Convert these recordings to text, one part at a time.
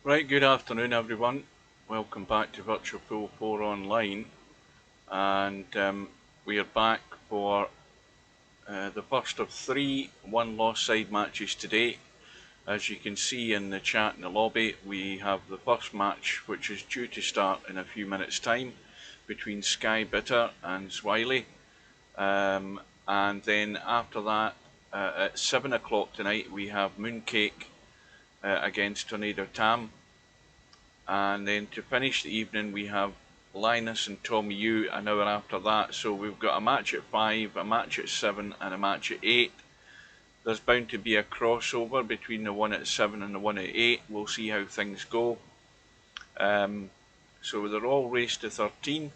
Right, good afternoon everyone. Welcome back to Virtual Pool 4 Online, and we are back for the first of 3 one-loss side matches today. As you can see in the chat in the lobby, we have the first match, which is due to start in a few minutes time, between Skybitter and Zwylle, and then after that at 7 o'clock tonight we have Mooncake against Tornado Tam. And then to finish the evening we have Linus and Tommy U an hour after that. So we've got a match at 5, a match at 7 and a match at 8. There's bound to be a crossover between the one at 7 and the one at 8. We'll see how things go. So they're all raced to 13,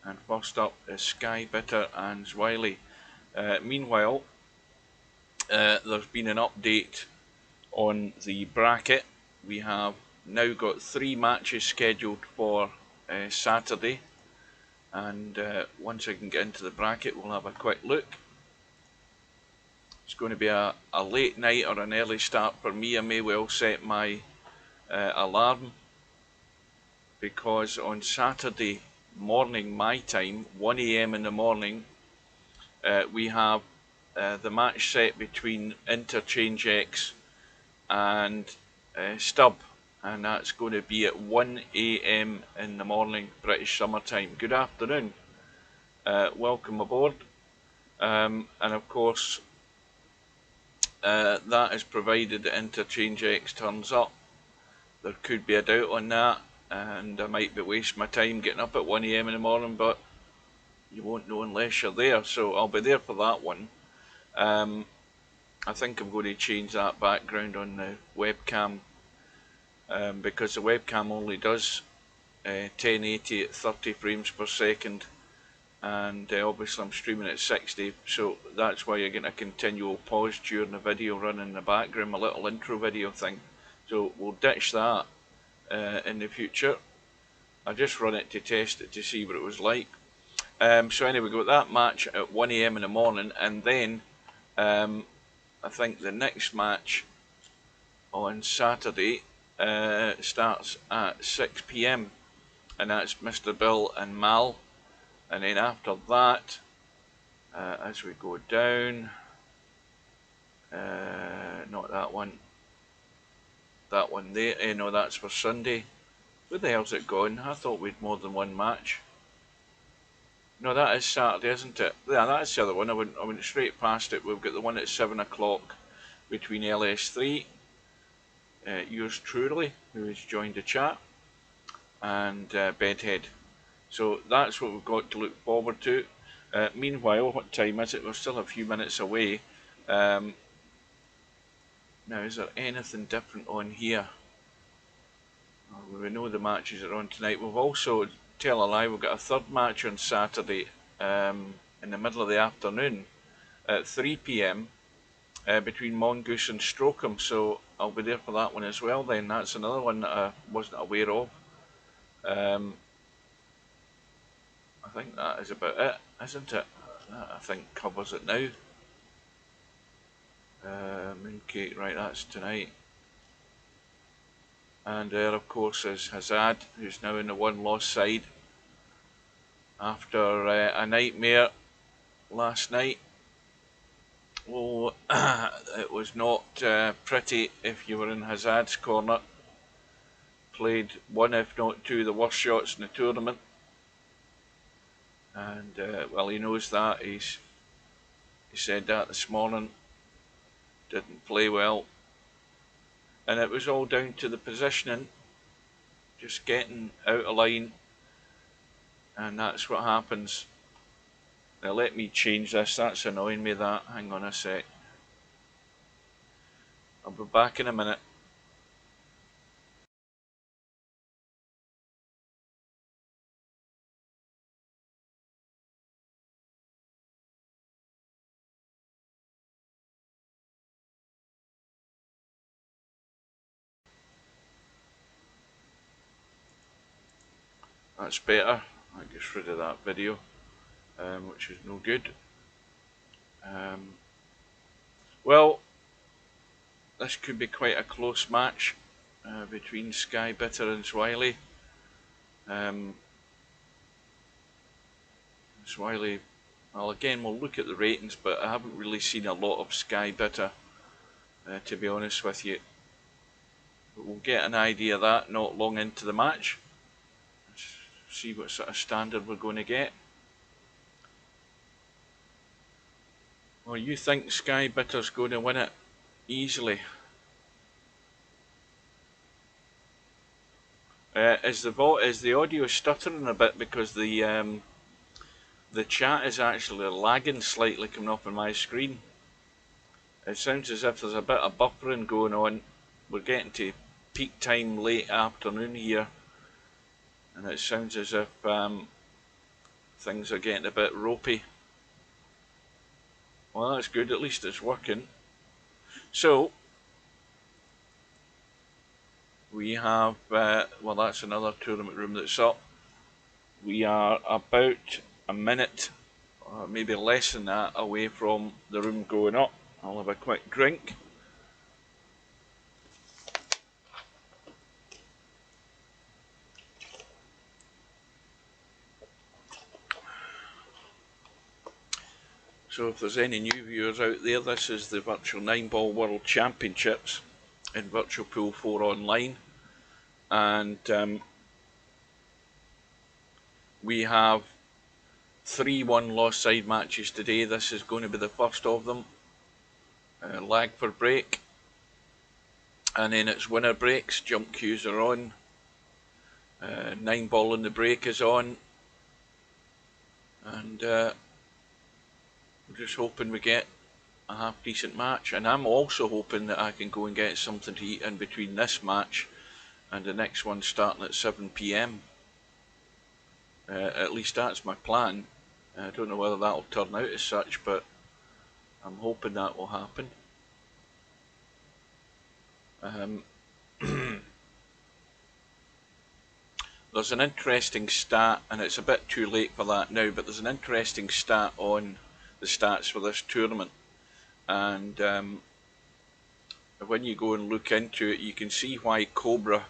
and first up is Skybitter and Zwylle. Meanwhile, there's been an update on the bracket. We have now got 3 matches scheduled for Saturday, and once I can get into the bracket we'll have a quick look. It's going to be a late night or an early start for me. I may well set my alarm, because on Saturday morning my time, 1 AM in the morning, we have the match set between Interchange X and Stub, and that's going to be at 1 AM in the morning, British summertime. Good afternoon, welcome aboard, and of course that is provided that Interchange X turns up. There could be a doubt on that, and I might be wasting my time getting up at 1 AM in the morning, but you won't know unless you're there, so I'll be there for that one. I think I'm going to change that background on the webcam, because the webcam only does 1080 at 30 frames per second, and obviously I'm streaming at 60, so that's why you're getting a continual pause during the video running in the background, my little intro video thing. So we'll ditch that in the future. I just run it to test it to see what it was like. So anyway, we got that match at 1 AM in the morning, and then I think the next match on Saturday starts at 6 PM, and that's Mr. Bill and Mal. And then after that, as we go down, not that one there, no, that's for Sunday. Where the hell's it gone? I thought we'd more than one match. No, that is Saturday, isn't it? Yeah, that's the other one. I went straight past it. We've got the one at 7 o'clock between LS3, yours truly, who has joined the chat, and Bedhead. So that's what we've got to look forward to. Meanwhile, what time is it? We're still a few minutes away. Now, is there anything different on here? Well, we know the matches are on tonight. We've also, tell a lie, we've got a third match on Saturday in the middle of the afternoon at 3 PM between Mongoose and Strocum, so I'll be there for that one as well then. That's another one that I wasn't aware of. I think that is about it, isn't it? That, I think, covers it now. Mooncake, right, that's tonight. And there, of course, is Hazard, who's now in the one-loss side after a nightmare last night. Oh, it was not pretty if you were in Hazard's corner. Played one, if not two, of the worst shots in the tournament. And, well, he knows that. He said that this morning. Didn't play well. And it was all down to the positioning. Just getting out of line. And that's what happens. Now let me change this. That's annoying me, that. Hang on a sec. I'll be back in a minute. That's better. I get rid of that video, which is no good. Well, this could be quite a close match. between Skybitter and Zwylle. Zwylle, well, again, we'll look at the ratings, but I haven't really seen a lot of Skybitter, to be honest with you. But we'll get an idea of that not long into the match. Let's see what sort of standard we're going to get. Well, you think Skybitter's going to win it easily? Is the audio stuttering a bit because the chat is actually lagging slightly coming up on my screen? It sounds as if there's a bit of buffering going on. We're getting to peak time late afternoon here, and it sounds as if things are getting a bit ropey. Well, that's good, at least it's working. So we have, well, that's another tournament room that's up. We are about a minute, or maybe less than that, away from the room going up. I'll have a quick drink. So if there's any new viewers out there, this is the Virtual 9-Ball World Championships in Virtual Pool 4 Online, and we have 3 1-loss side matches today. This is going to be the first of them. Lag for break, and then it's winner breaks. Jump cues are on. 9-ball in the break is on, and we're just hoping we get a half decent match. And I'm also hoping that I can go and get something to eat in between this match and the next one starting at 7 PM. At least that's my plan. I don't know whether that will turn out as such, but I'm hoping that will happen. There's an interesting stat, and it's a bit too late for that now, but there's an interesting stat on the stats for this tournament, and when you go and look into it, you can see why Cobra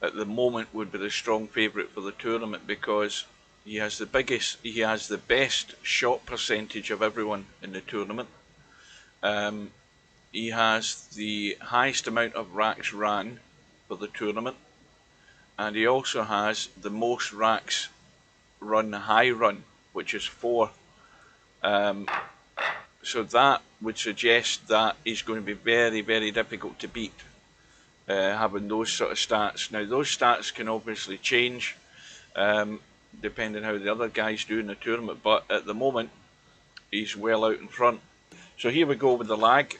at the moment would be the strong favourite for the tournament, because he has the best shot percentage of everyone in the tournament. He has the highest amount of racks ran for the tournament, and he also has the most racks run high run, which is 4. So that would suggest that he's going to be very, very difficult to beat, having those sort of stats. Now, those stats can obviously change depending how the other guys do in the tournament, but at the moment he's well out in front. So here we go with the lag.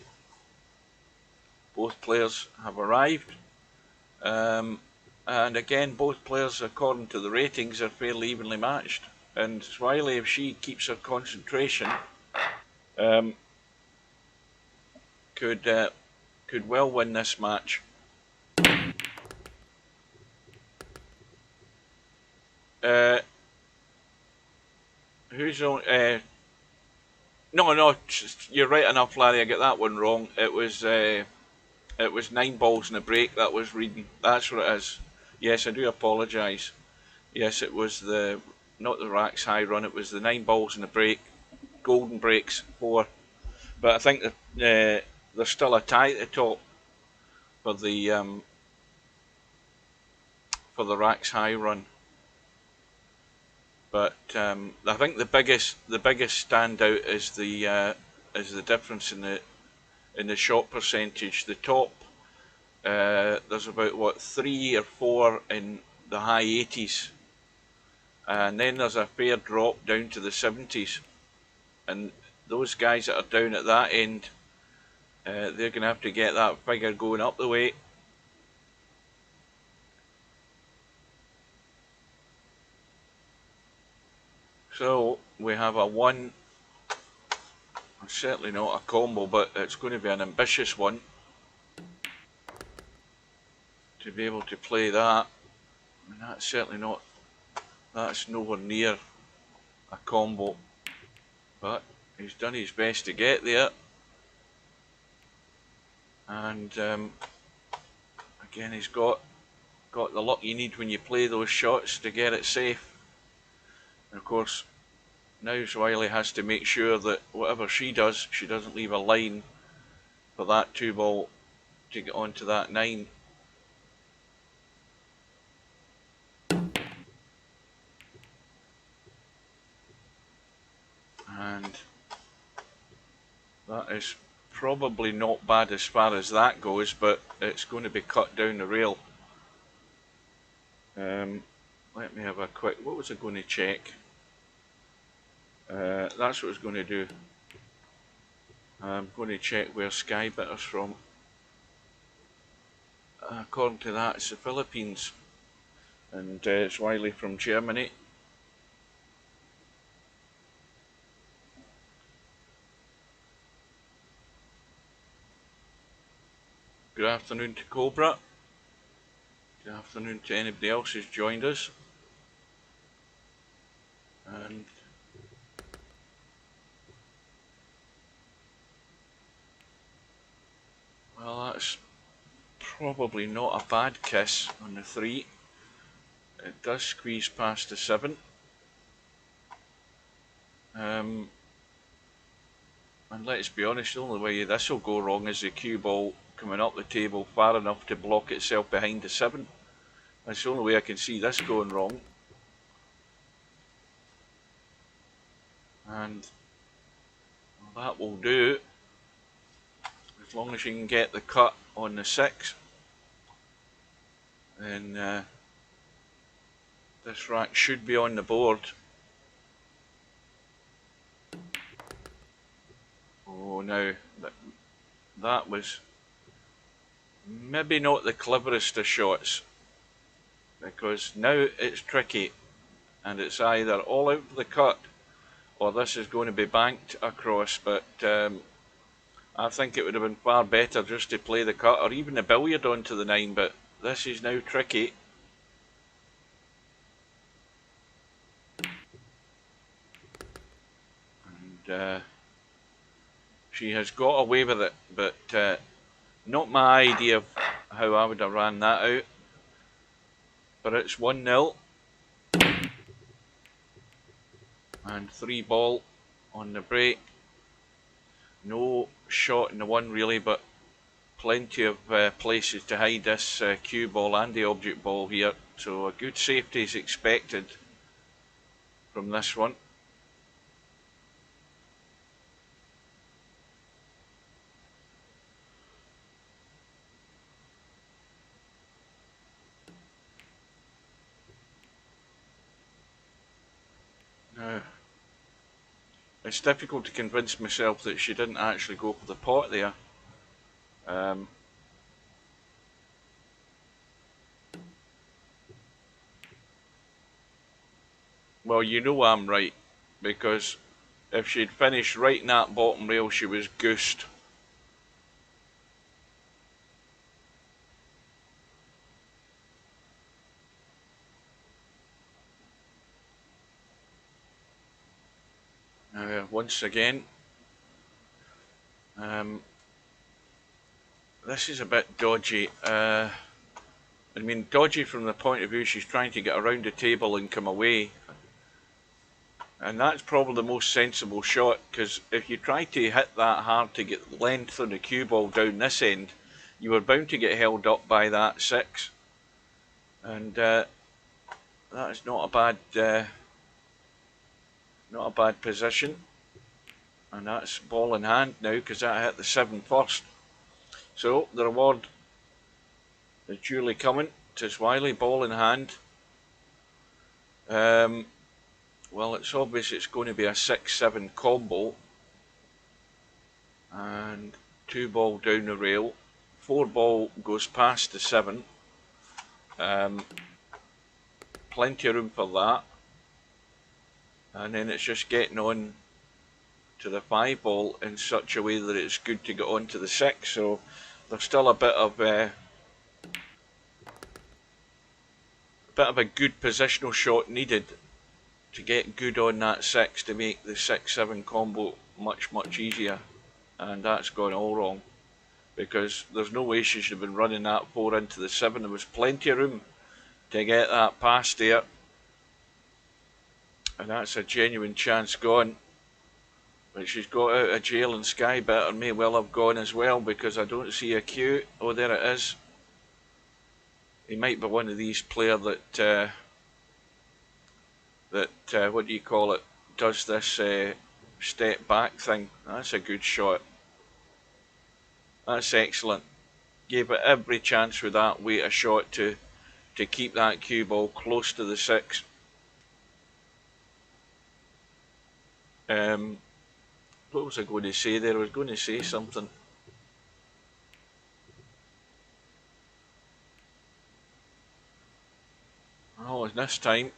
Both players have arrived, and again, both players, according to the ratings, are fairly evenly matched. And Zwylle, if she keeps her concentration, could well win this match. Who's on? No, you're right enough, Larry. I get that one wrong. It was 9 balls in a break that was reading. That's what it is. Yes, I do apologise. Yes, it was not the racks high run. It was the 9 balls in a break. Golden breaks 4. But I think that there's still a tie at the top for the racks high run. But I think the biggest standout is the difference in the shot percentage. The top, there's about 3 or 4 in the high 80s, and then there's a fair drop down to the 70s. And those guys that are down at that end, they're going to have to get that figure going up the way. So we have a 1, certainly not a combo, but it's going to be an ambitious one to be able to play that. I mean, that's nowhere near a combo, but he's done his best to get there. And Again, he's got the luck you need when you play those shots to get it safe. And of course, now Zwylle has to make sure that whatever she does, she doesn't leave a line for that 2-ball to get onto that 9. And that is probably not bad as far as that goes, but it's going to be cut down the rail. Let me have a quick, what was I going to check? That's what I was going to do. I'm going to check where Skybitter's from. According to that, it's the Philippines, and Zwylle from Germany. Good afternoon to Cobra. Good afternoon to anybody else who's joined us. And well, that's probably not a bad kiss on the 3. It does squeeze past the 7. And let's be honest, the only way this will go wrong is the cue ball coming up the table far enough to block itself behind the 7. That's the only way I can see this going wrong. And well, that will do, as long as you can get the cut on the 6. Then this rack should be on the board. Oh, now that was maybe not the cleverest of shots, because now it's tricky, and it's either all out for the cut or this is going to be banked across. But I think it would have been far better just to play the cut or even the billiard onto the 9, but this is now tricky. And she has got away with it, but not my idea of how I would have ran that out. But it's 1-0. And 3-ball on the break. No shot in the 1 really, but plenty of places to hide this cue ball and the object ball here. So a good safety is expected from this one. Now, it's difficult to convince myself that she didn't actually go for the pot there. Well, you know I'm right, because if she'd finished right in that bottom rail, she was goosed. Once again, this is a bit dodgy. I mean, dodgy from the point of view she's trying to get around the table and come away. And that's probably the most sensible shot, because if you try to hit that hard to get length on the cue ball down this end, you were bound to get held up by that 6. And that is not a bad position. And that's ball in hand now, because that hit the 7 first. So the reward is duly coming to Zwylle, ball in hand. Well, it's obvious it's going to be a 6-7 combo. And 2-ball down the rail. 4-ball goes past the 7. Plenty of room for that. And then it's just getting on to the 5-ball in such a way that it's good to get on to the 6. So there's still a bit of a good positional shot needed to get good on that 6 to make the 6-7 combo much easier, and that's gone all wrong. because there's no way she should have been running that 4 into the 7. There was plenty of room to get that past there. And that's a genuine chance gone. But she's got out of jail, and Skybitter may well have gone as well, because I don't see a queue. Oh, there it is. He might be one of these players that, what do you call it, does this step back thing. That's a good shot. That's excellent. Gave it every chance with that weight of shot to keep that cue ball close to the 6. What was I going to say there? I was going to say something. Oh, and this time,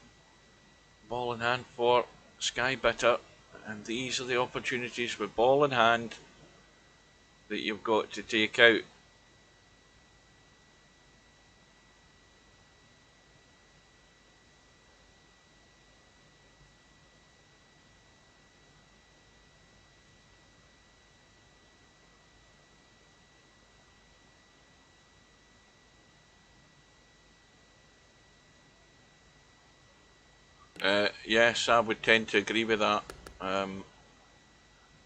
ball in hand for Skybitter, and these are the opportunities with ball in hand that you've got to take out. Yes, I would tend to agree with that.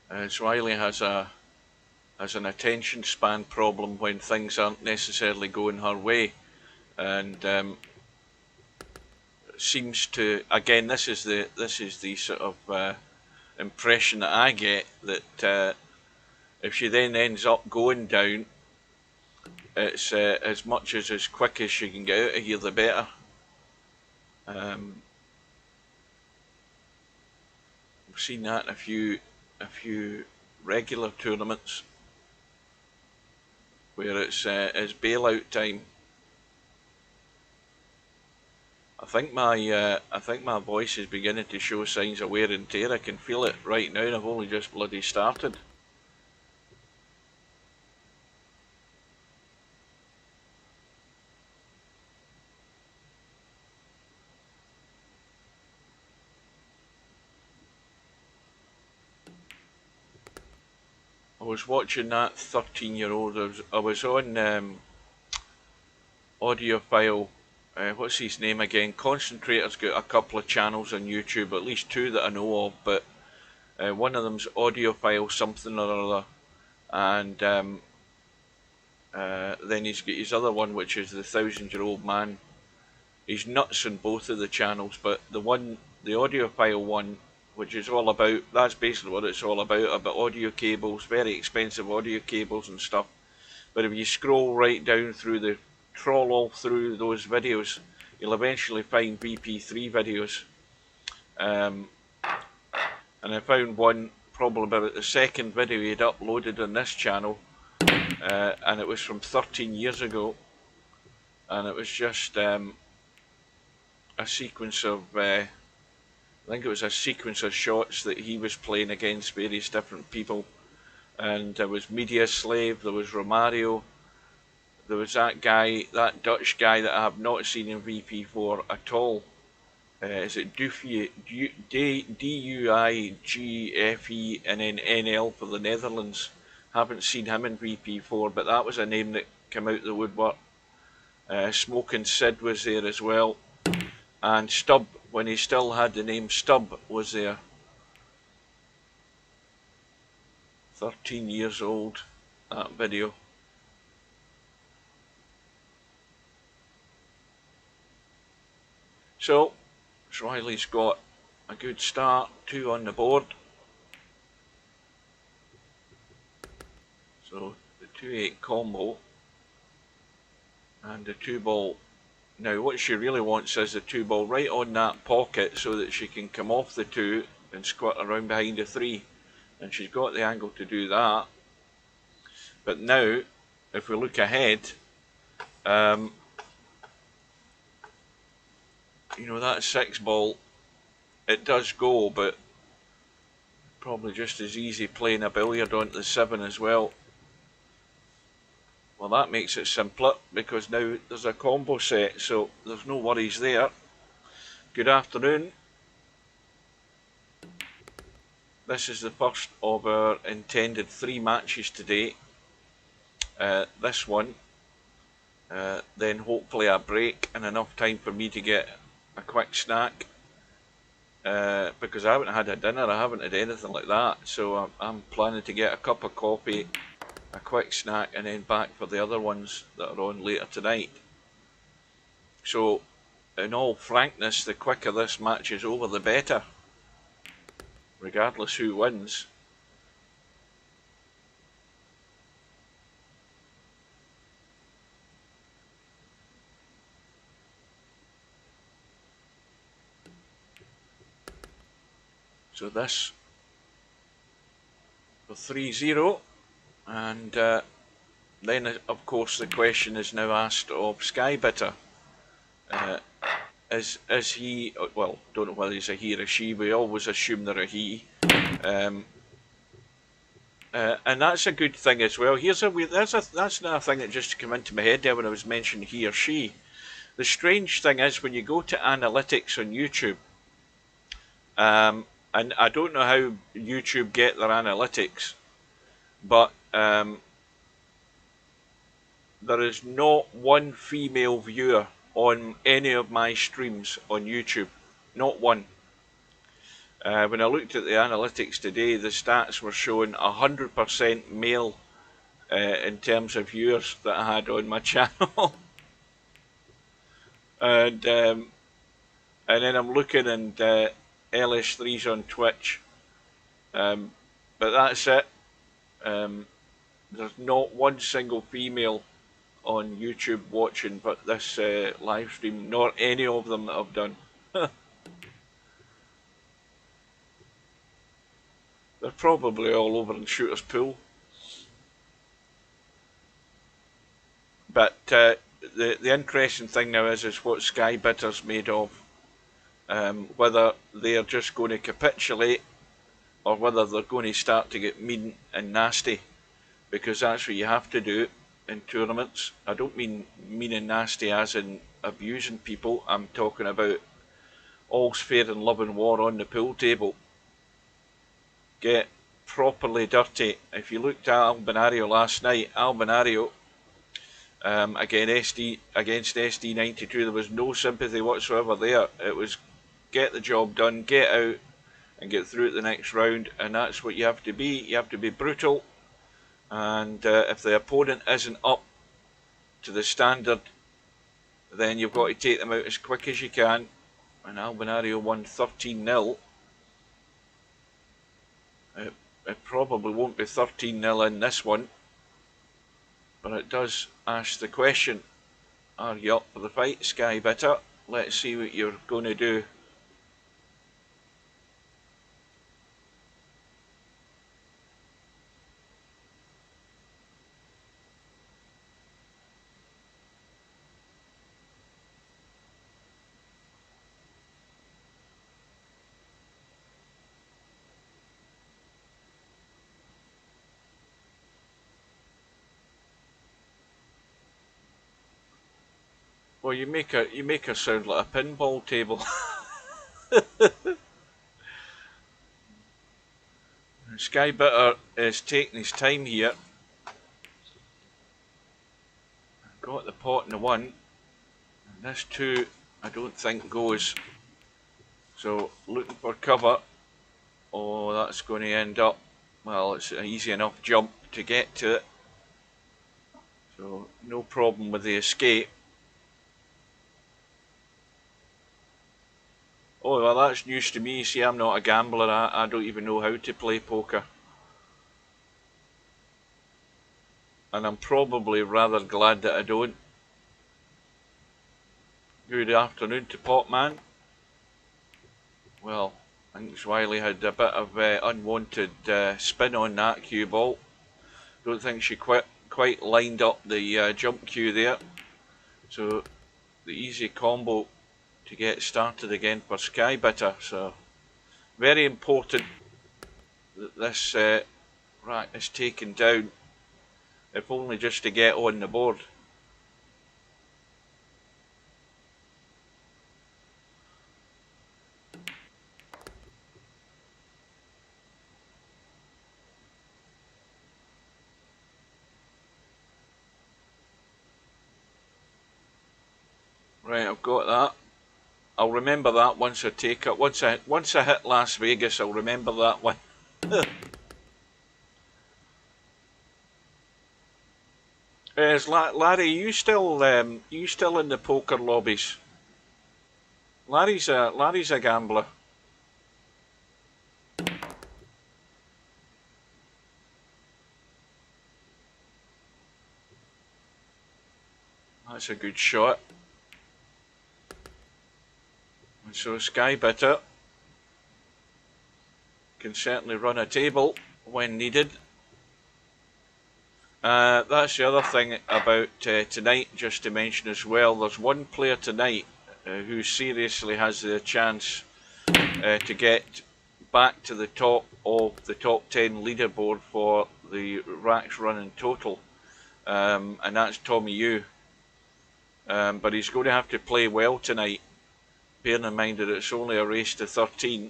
Zwylle has an attention span problem when things aren't necessarily going her way, and seems to, again, this is the sort of impression that I get, that if she then ends up going down, it's as much as quick as she can get out of here, the better. We've seen that in a few regular tournaments where it's bailout time. I think my voice is beginning to show signs of wear and tear. I can feel it right now, and I've only just bloody started. I was watching that 13-year-old. I was on audiophile. What's his name again? Concentrator's got a couple of channels on YouTube, at least 2 that I know of, but one of them's audiophile something or other, and then he's got his other one, which is the 1000-year-old man. He's nuts on both of the channels, but the audiophile one, which is all about, that's basically what it's all about audio cables, very expensive audio cables and stuff. But if you scroll right down through trawl all through those videos, you'll eventually find VP3 videos. And I found one probably about the second video he'd uploaded on this channel, and it was from 13 years ago, and it was just a sequence of I think it was a sequence of shots that he was playing against various different people, and there was Media Slave, there was Romario, there was that guy, that Dutch guy that I have not seen in VP4 at all. Is it D-U-I-G-F-E and then N-L for the Netherlands? Haven't seen him in VP4, but that was a name that came out the woodwork. Smoking Sid was there as well, and Stubb, when he still had the name Stubb, was there. 13 years old, that video. So, Zwylle's got a good start, 2 on the board. So, the 2-8 combo, and the 2 ball. Now what she really wants is the 2 ball right on that pocket so that she can come off the 2 and squat around behind the 3. And she's got the angle to do that. But now, if we look ahead, you know, that 6 ball, it does go, but probably just as easy playing a billiard onto the 7 as well. Well, that makes it simpler, because now there's a combo set, so there's no worries there. Good afternoon. This is the first of our intended 3 matches today. this one, then hopefully a break and enough time for me to get a quick snack, because I haven't had a dinner, I haven't had anything like that, so I'm planning to get a cup of coffee, a quick snack, and then back for the other ones that are on later tonight. So in all frankness, the quicker this match is over, the better, regardless who wins. So this for 3-0, and then of course the question is now asked of Skybitter. Is he, well, don't know whether he's a he or a she, we always assume they're a he. And that's a good thing as well. That's another thing that just came into my head there when I was mentioning he or she. The strange thing is when you go to analytics on YouTube, and I don't know how YouTube get their analytics, but there is not one female viewer on any of my streams on YouTube. Not one. When I looked at the analytics today, the stats were showing 100% male in terms of viewers that I had on my channel. And then I'm looking, and LS3's on Twitch. But that's it. There's not one single female on YouTube watching but this live stream, nor any of them that I've done. They're probably all over in Shooter's Pool. But the interesting thing now is what Skybitter's made of. Whether they're just going to capitulate or whether they're going to start to get mean and nasty, because that's what you have to do in tournaments. I don't mean mean and nasty as in abusing people. I'm talking about all's fair in love and war on the pool table. Get properly dirty. If you looked at Albinario last night, Albinario against SD92, there was no sympathy whatsoever there. It was get the job done, get out and get through to the next round, and that's what you have to be. You have to be brutal, and if the opponent isn't up to the standard, then you've got to take them out as quick as you can. And Albinario won 13-0. It probably won't be 13-0 in this one, but it does ask the question, are you up for the fight, Skybitter? Let's see what you're going to do. Well, you make her sound like a pinball table. Skybitter is taking his time here. Got the pot in the one. And this two, I don't think goes. So looking for cover. Oh, that's going to end up, well, it's an easy enough jump to get to it. So no problem with the escape. Oh, well, that's news to me. See, I'm not a gambler. I don't even know how to play poker. And I'm probably rather glad that I don't. Good afternoon to Potman. Well, I think Zwylle had a bit of unwanted spin on that cue ball. Don't think she quite lined up the jump cue there. So the easy combo to get started again for Skybitter. So very important that this rack is taken down, if only just to get on the board. Right, I've got that. I'll remember that once I take it. Once I hit Las Vegas, I'll remember that one. Is Larry, you still in the poker lobbies? Larry's a gambler. That's a good shot. And so Skybitter can certainly run a table when needed. That's the other thing about tonight, just to mention as well. There's one player tonight who seriously has the chance to get back to the top of the top 10 leaderboard for the racks run in total, and that's Tommy Yu. But he's going to have to play well tonight, bearing in mind that it's only a race to 13.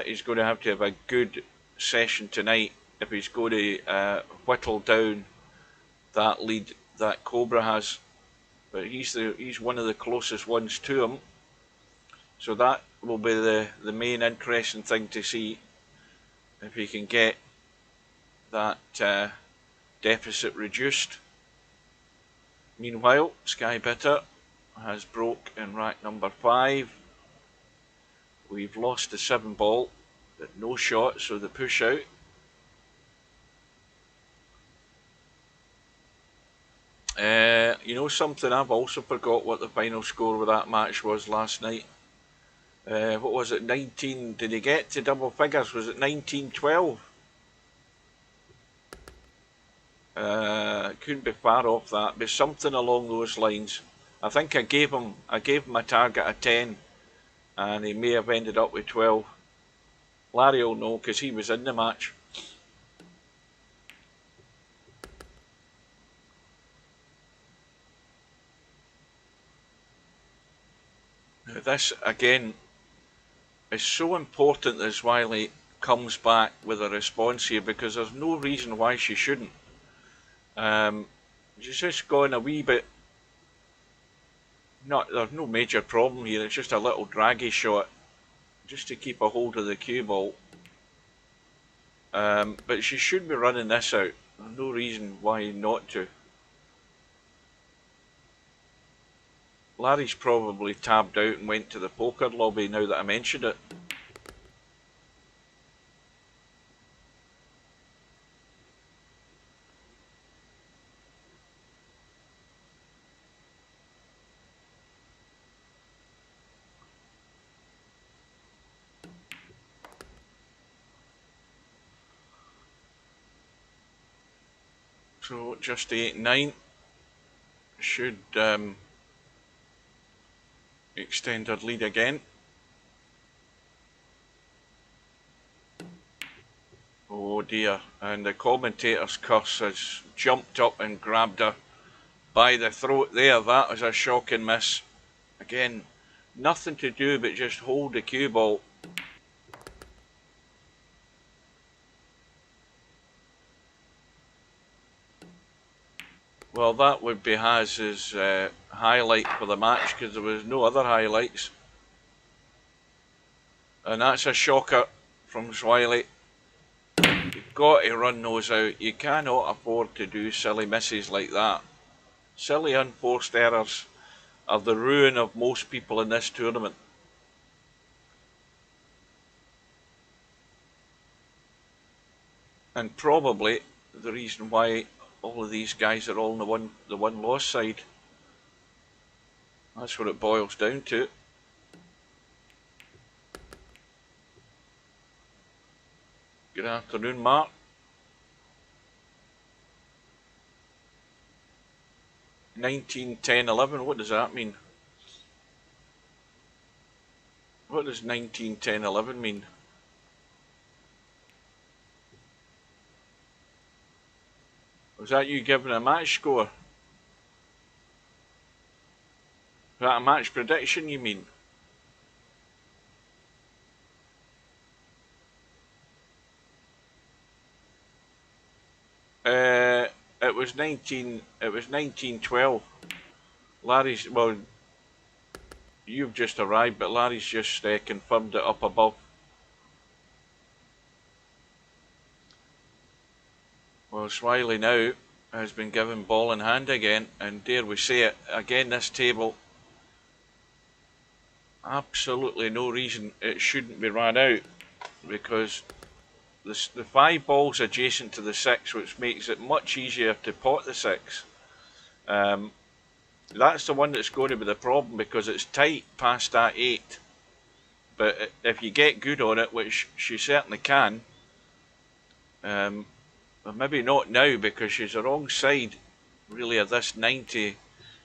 He's going to have a good session tonight if he's going to whittle down that lead that Cobra has. But he's one of the closest ones to him, so that will be the main interesting thing to see, if he can get that deficit reduced. Meanwhile, Skybitter has broke in rack number 5. We've lost the 7 ball, but no shot, so the push out. You know something, I've also forgot what the final score of that match was last night. What was it, 19, did he get to double figures? Was it 19-12? Couldn't be far off that, but something along those lines. I think I gave him a target of 10, and he may have ended up with 12. Larry will know because he was in the match. Now this again is so important that Zwylle comes back with a response here, because there's no reason why she shouldn't. She's just gone a wee bit. There's no major problem here. It's just a little draggy shot, just to keep a hold of the cue ball. But she should be running this out. There's no reason why not to. Larry's probably tabbed out and went to the poker lobby now that I mentioned it. So just 8-9 should extend her lead again. Oh dear, and the commentator's curse has jumped up and grabbed her by the throat there. That was a shocking miss. Again, nothing to do but just hold the cue ball. Well, that would be Haz's highlight for the match, because there was no other highlights. And that's a shocker from Zwylle. You've got to run those out. You cannot afford to do silly misses like that. Silly unforced errors are the ruin of most people in this tournament. And probably the reason why all of these guys are all on the one loss side. That's what it boils down to. Good afternoon, Mark. 19-10-11, what does that mean? What does 19-10-11 mean? Was that you giving a match score? Is that a match prediction, you mean? It was 19-12. Larry's, well, you've just arrived, but Larry's just confirmed it up above. Well, Zwylle now has been given ball in hand again, and dare we say it, again this table, absolutely no reason it shouldn't be ran out, because the 5 balls adjacent to the 6, which makes it much easier to pot the 6. That's the one that's going to be the problem, because it's tight past that 8. But if you get good on it, which she certainly can, well, maybe not now, because she's the wrong side really of this 9 to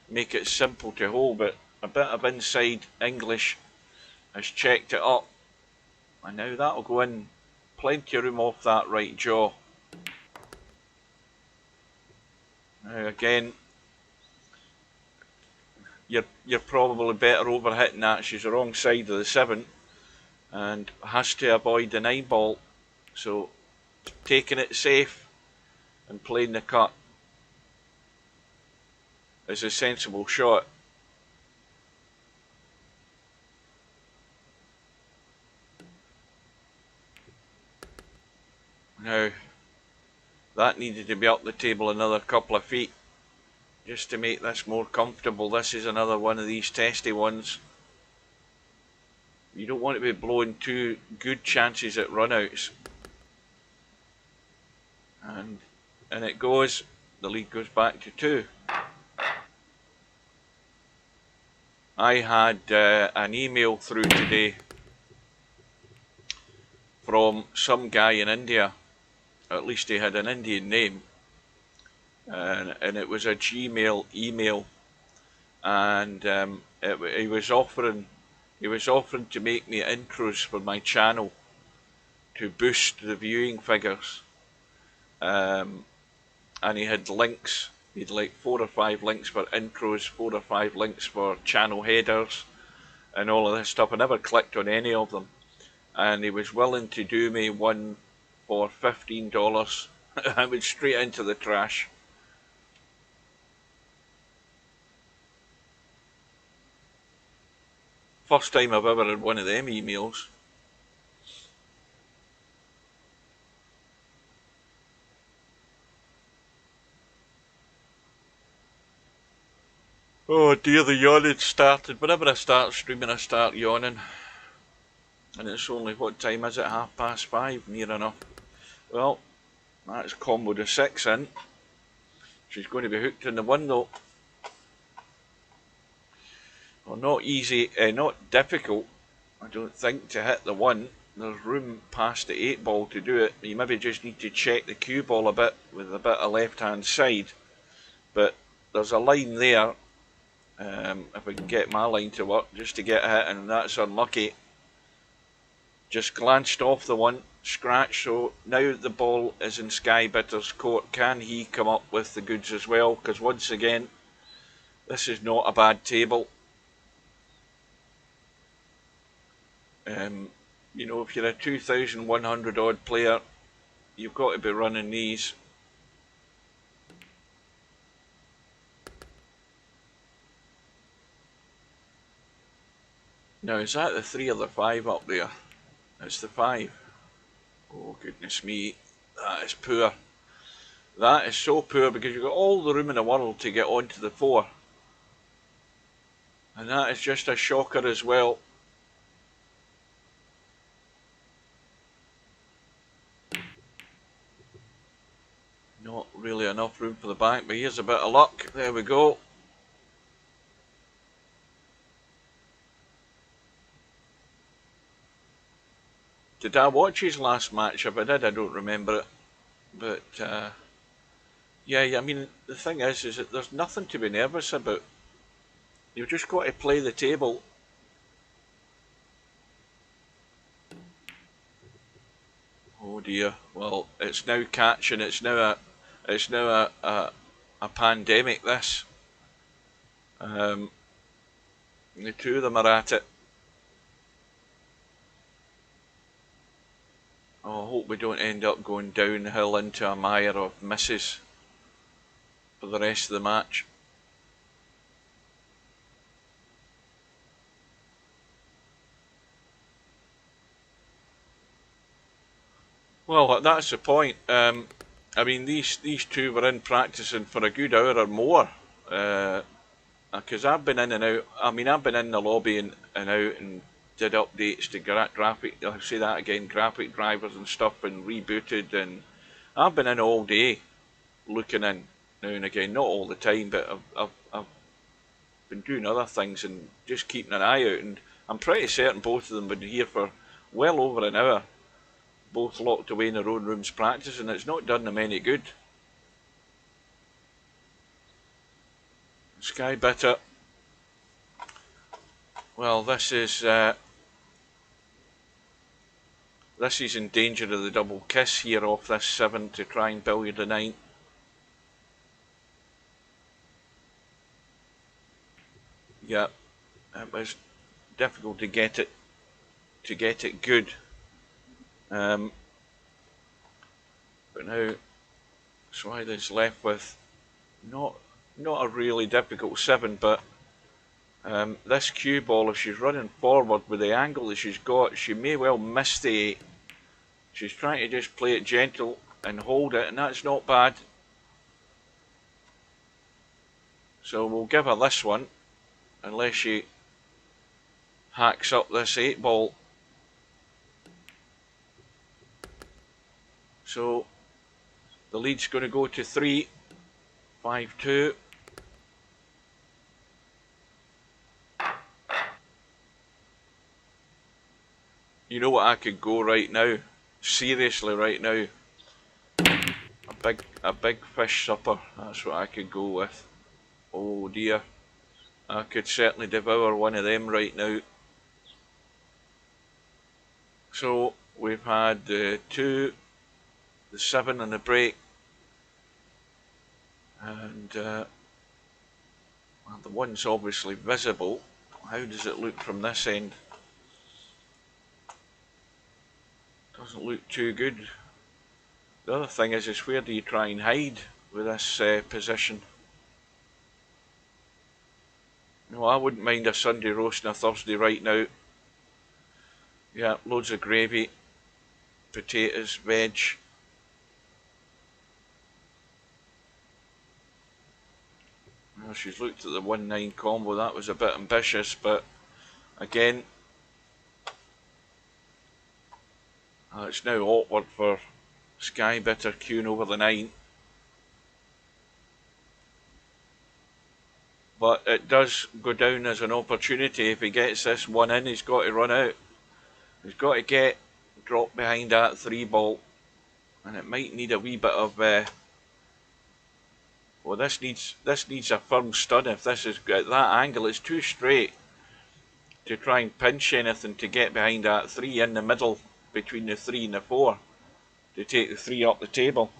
make it simple to hold, but a bit of inside English has checked it up, and now that'll go in. Plenty of room off that right jaw. Now again, you're probably better over hitting that. She's the wrong side of the 7 and has to avoid the 9 ball, so taking it safe and playing the cut is a sensible shot. Now that needed to be up the table another couple of feet just to make this more comfortable. This is another one of these testy ones. You don't want to be blowing 2 good chances at runouts. And it goes. The lead goes back to 2. I had an email through today from some guy in India. At least he had an Indian name, and it was a Gmail email, and he was offering to make me intros for my channel to boost the viewing figures, and he had links. He'd like 4 or 5 links for intros, 4 or 5 links for channel headers, and all of this stuff. I never clicked on any of them, and he was willing to do me one for $15. I went straight into the trash. First time I've ever had one of them emails. Oh dear, the yawning started. Whenever I start streaming, I start yawning. And it's only, what time is it? 5:30, near enough. Well, that's comboed a 6 in. She's going to be hooked in the 1 though. Well, not easy, not difficult, I don't think, to hit the 1. There's room past the 8 ball to do it. You maybe just need to check the cue ball a bit with a bit of left hand side. But there's a line there, if I can get my line to work, just to get hit, and that's unlucky. Just glanced off the 1, scratch, so now the ball is in Skybitter's court. Can he come up with the goods as well? Because once again, this is not a bad table. You know, if you're a 2,100 odd player, you've got to be running these. Now, is that the 3 or the 5 up there? It's the 5. Oh goodness me, that is poor. That is so poor, because you've got all the room in the world to get onto the 4. And that is just a shocker as well. Not really enough room for the bank, but here's a bit of luck. There we go. Did I watch his last match? If I did, I don't remember it. But yeah, I mean, the thing is that there's nothing to be nervous about. You've just got to play the table. Oh dear. Well, it's now catching. It's now a pandemic. This. The 2 of them are at it. Oh, I hope we don't end up going downhill into a mire of misses for the rest of the match. Well, that's the point. I mean, these two were in practicing for a good hour or more. Because I've been in and out. I mean, I've been in the lobby and out and did updates to graphic. I'll say that again, graphic drivers and stuff, and rebooted. And I've been in all day, looking in now and again. Not all the time, but I've been doing other things and just keeping an eye out. And I'm pretty certain both of them been here for well over an hour, both locked away in their own rooms practicing. It's not done them any good. Skybitter. Well, this is in danger of the double kiss here off this 7 to try and billiard a 9. Yeah, it was difficult to get it good. But now Zwylle's left with not a really difficult 7, but this cue ball, if she's running forward with the angle that she's got, she may well miss the 8. She's trying to just play it gentle and hold it, and that's not bad. So we'll give her this one, unless she hacks up this 8 ball. So the lead's going to go to 3, 5-2. You know what I could go right now? Seriously, right now, a big fish supper. That's what I could go with. Oh dear, I could certainly devour one of them right now. So we've had the 2, the 7 and the break, and well, the 1's obviously visible. How does it look from this end? Doesn't look too good. The other thing is where do you try and hide with this position? No, I wouldn't mind a Sunday roast and a Thursday right now. Yeah, loads of gravy, potatoes, veg. Well, she's looked at the 1-9 combo. That was a bit ambitious, but again, it's now awkward for Skybitter queuing over the 9. But it does go down as an opportunity. If he gets this 1 in, he's got to run out. He's got to drop behind that 3 ball. And it might need a wee bit of... well, this needs a firm stud. If this is at that angle, it's too straight to try and pinch anything to get behind that 3 in the middle between the 3 and the 4 to take the 3 up the table.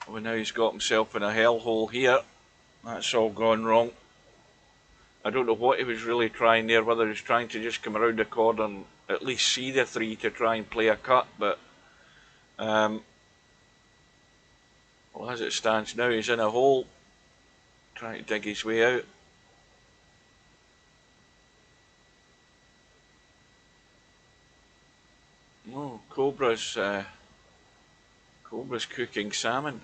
Well, now he's got himself in a hellhole here. That's all gone wrong. I don't know what he was really trying there, whether he's trying to just come around the corner and at least see the 3 to try and play a cut, but well, as it stands now, he's in a hole, trying to dig his way out. Oh, Cobra's cooking salmon.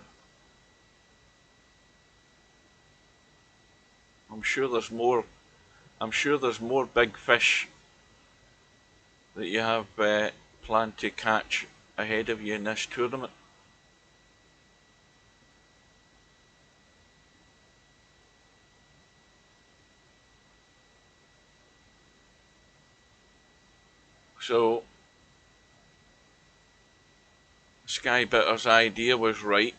I'm sure there's more big fish that you have planned to catch ahead of you in this tournament. So Skybitter's idea was right.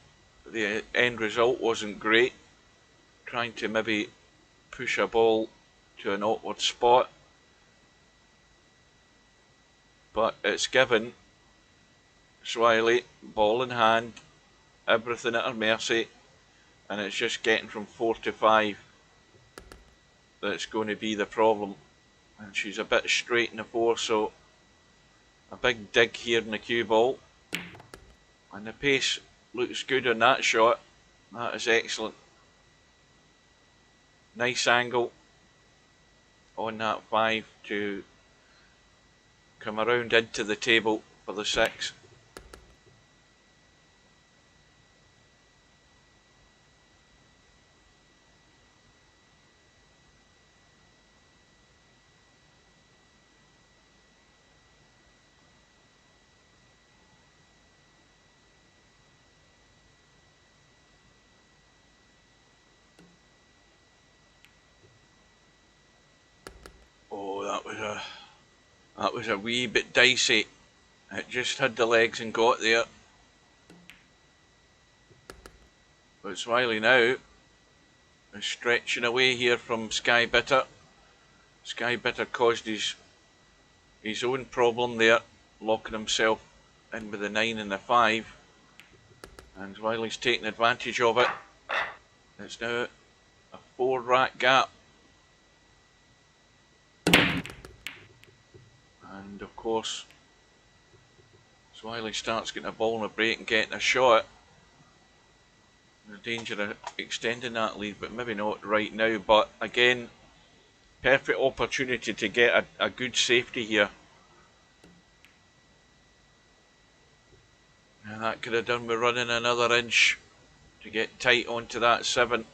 The end result wasn't great. Trying to maybe push a ball to an awkward spot, but it's given Zwylle ball in hand, everything at her mercy, and it's just getting from 4 to 5 that's going to be the problem. And she's a bit straight in the 4, so a big dig here in the cue ball, and the pace looks good on that shot. That is excellent. Nice angle on that 5 to come around into the table for the 6. Oh, that was a wee bit dicey. It just had the legs and got there. But Zwylle now is stretching away here from Skybitter. Skybitter caused his own problem there, locking himself in with the 9 and the 5. And Zwylle's taking advantage of it. It's now a 4 rack gap. And of course, Zwylle starts getting a ball in a break and getting a shot. There's danger of extending that lead, but maybe not right now. But again, perfect opportunity to get a good safety here. And that could have done with running another inch to get tight onto that 7.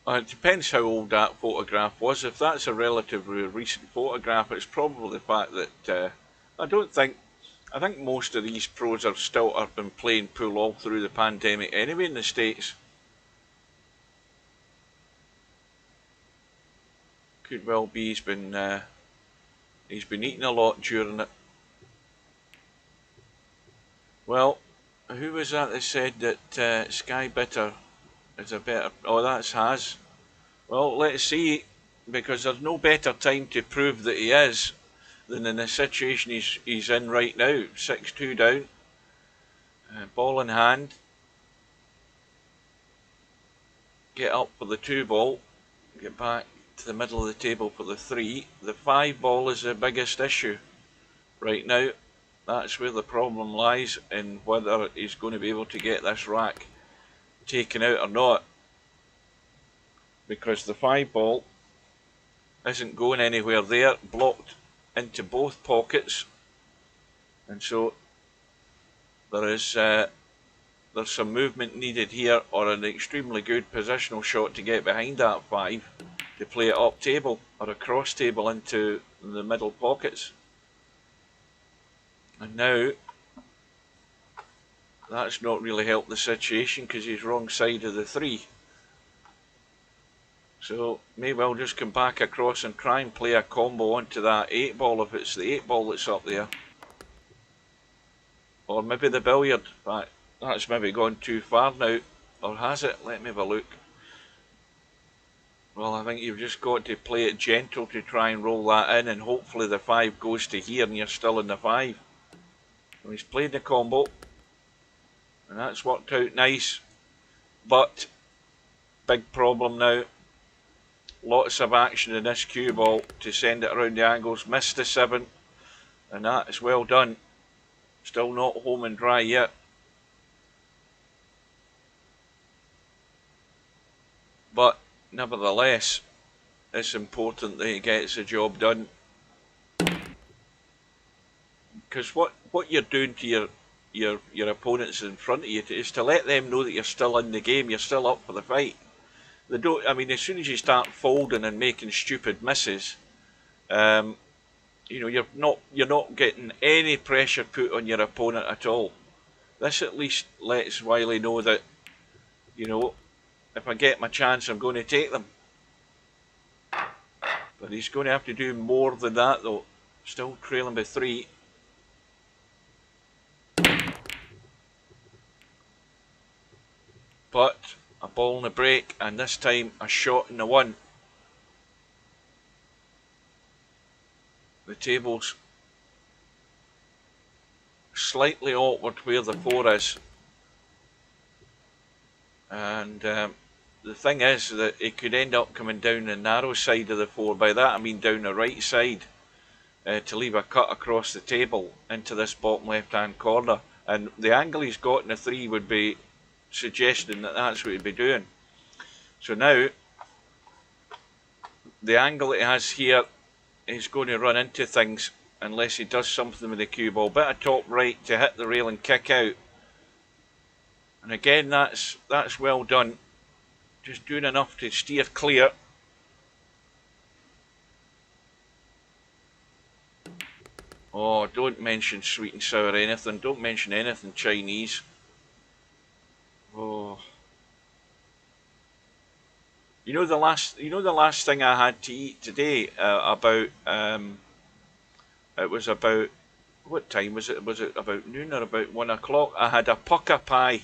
It depends how old that photograph was. If that's a relatively recent photograph, it's probably the fact that I think most of these pros have been playing pool all through the pandemic anyway in the States. Could well be he's been eating a lot during it. Well, who was that said that Skybitter is a better... Oh, that's Has. Well, let's see, because there's no better time to prove that he is than in the situation he's in right now. 6-2 down. Ball in hand. Get up for the 2 ball. Get back to the middle of the table for the 3. The 5 ball is the biggest issue right now. That's where the problem lies, in whether he's going to be able to get this rack taken out or not, because the 5 ball isn't going anywhere there, blocked into both pockets, and so there's some movement needed here, or an extremely good positional shot to get behind that 5 to play it up table or across table into the middle pockets. And now that's not really helped the situation, because he's wrong side of the 3. So may well just come back across and try and play a combo onto that 8 ball if it's the 8 ball that's up there. Or maybe the billiard. That's maybe gone too far now. Or has it? Let me have a look. Well, I think you've just got to play it gentle to try and roll that in, and hopefully the 5 goes to here and you're still in the 5. So he's played the combo, and that's worked out nice. But big problem now. Lots of action in this cue ball to send it around the angles. Missed the 7, and that is well done. Still not home and dry yet. But nevertheless, it's important that he gets the job done. Because what you're doing to your opponents in front of you is to let them know that you're still in the game, you're still up for the fight. They don't. I mean, as soon as you start folding and making stupid misses, you know, you're not getting any pressure put on your opponent at all. This at least lets Zwylle know that, you know, if I get my chance, I'm going to take them. But he's going to have to do more than that, though. Still trailing by 3. But a ball in the break, and this time a shot in the 1. The table's slightly awkward where the 4 is. And the thing is that it could end up coming down the narrow side of the 4. By that I mean down the right side, to leave a cut across the table into this bottom left hand corner. And the angle he's got in the 3 would be suggesting that that's what he'd be doing. So now, the angle he has here, he's going to run into things unless he does something with the cue ball. Bit of top right to hit the rail and kick out. And again, that's well done. Just doing enough to steer clear. Oh, don't mention sweet and sour anything. Don't mention anything Chinese. Oh. You know the last thing I had to eat today, it was about, what time was it? Was it about noon or about 1 o'clock? I had a pucker pie.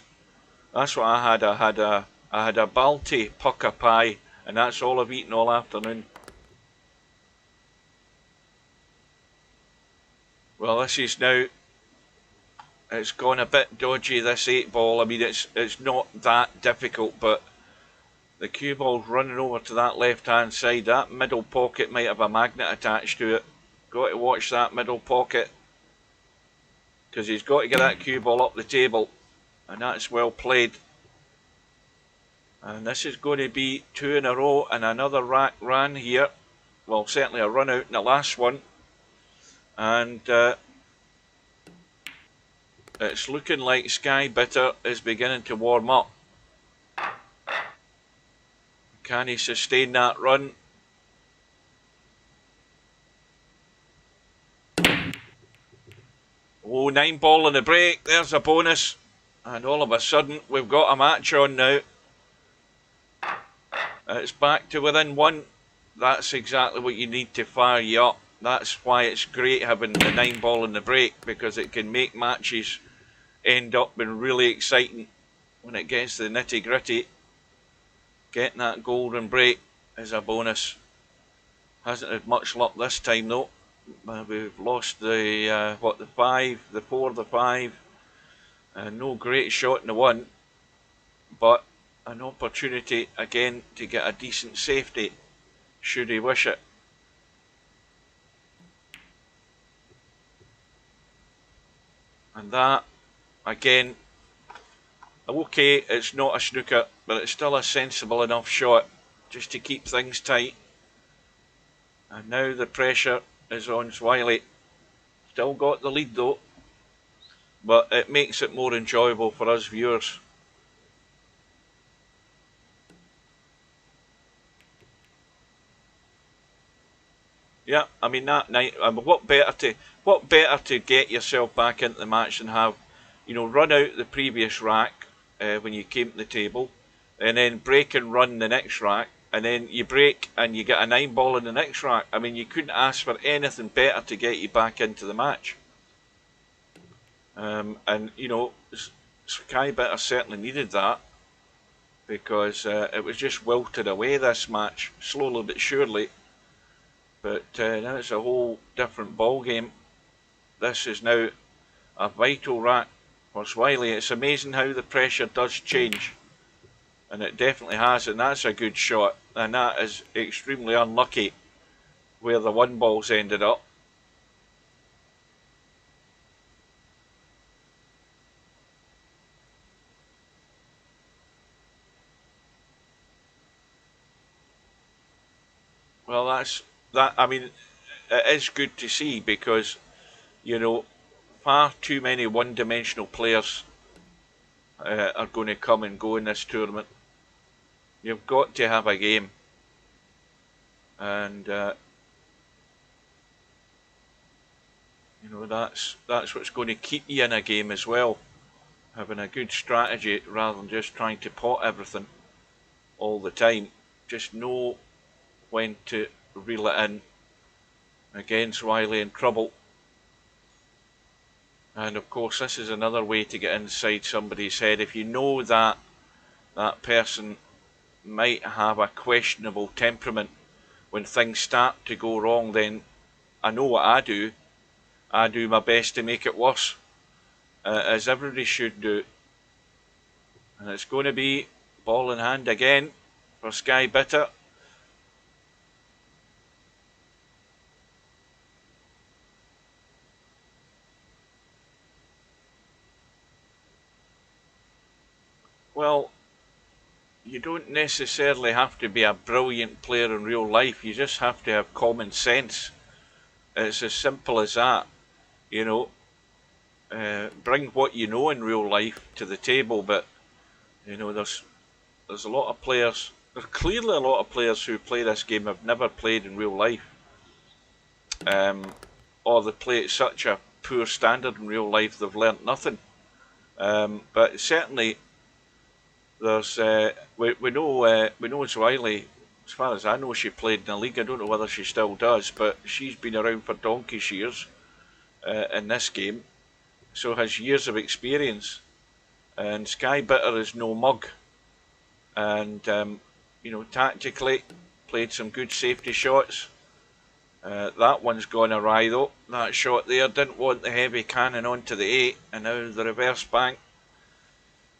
That's what I had. I had a Balti pucker pie, and that's all I've eaten all afternoon. Well, this is now, it's gone a bit dodgy, this 8-ball. I mean, it's not that difficult, but the cue ball's running over to that left-hand side. That middle pocket might have a magnet attached to it. Got to watch that middle pocket, because he's got to get that cue ball up the table, and that's well played. And this is going to be 2 in a row and another rack ran here. Well, certainly a run out in the last one. And it's looking like Skybitter is beginning to warm up. Can he sustain that run? Oh, 9-ball in the break. There's a bonus. And all of a sudden, we've got a match on now. It's back to within 1. That's exactly what you need to fire you up. That's why it's great having the 9-ball in the break, because it can make matches end up being really exciting when it gets to the nitty gritty. Getting that golden break is a bonus. Hasn't had much luck this time though. We've lost the 5, the 4, the 5. No great shot in the 1, but an opportunity again to get a decent safety should he wish it. And that, again, okay, it's not a snooker, but it's still a sensible enough shot just to keep things tight. And now the pressure is on Zwylle. Still got the lead though, but it makes it more enjoyable for us viewers. Yeah, I mean that night. What better to get yourself back into the match than have, run out the previous rack when you came to the table, and then break and run the next rack, and then you break and you get a 9-ball in the next rack. I mean, you couldn't ask for anything better to get you back into the match. And Skybitter certainly needed that, because it was just wilted away this match, slowly but surely. But now it's a whole different ball game. This is now a vital rack for Zwylle. It's amazing how the pressure does change, and it definitely has. And that's a good shot, and that is extremely unlucky where the 1-ball's ended up. Well, I mean, it is good to see, because far too many one-dimensional players are going to come and go in this tournament. You've got to have a game, and that's what's going to keep you in a game as well. Having a good strategy rather than just trying to pot everything all the time. Just know when to reel it in. Again, Zwylle in trouble. And of course, this is another way to get inside somebody's head. If you know that that person might have a questionable temperament, when things start to go wrong, then I know what I do. I do my best to make it worse, as everybody should do. And it's going to be ball in hand again for Skybitter. Well, you don't necessarily have to be a brilliant player in real life. You just have to have common sense. It's as simple as that. You know, bring what you know in real life to the table. But you know, there's a lot of players. There's clearly a lot of players who play this game have never played in real life, or they play at such a poor standard in real life they've learnt nothing. But certainly, there's we know Zwylle. As far as I know, she played in the league. I don't know whether she still does, but she's been around for donkey's years in this game, so has years of experience. And Skybitter is no mug, and you know, tactically played some good safety shots. That one's gone awry though. That shot there didn't want the heavy cannon onto the 8, and now the reverse bank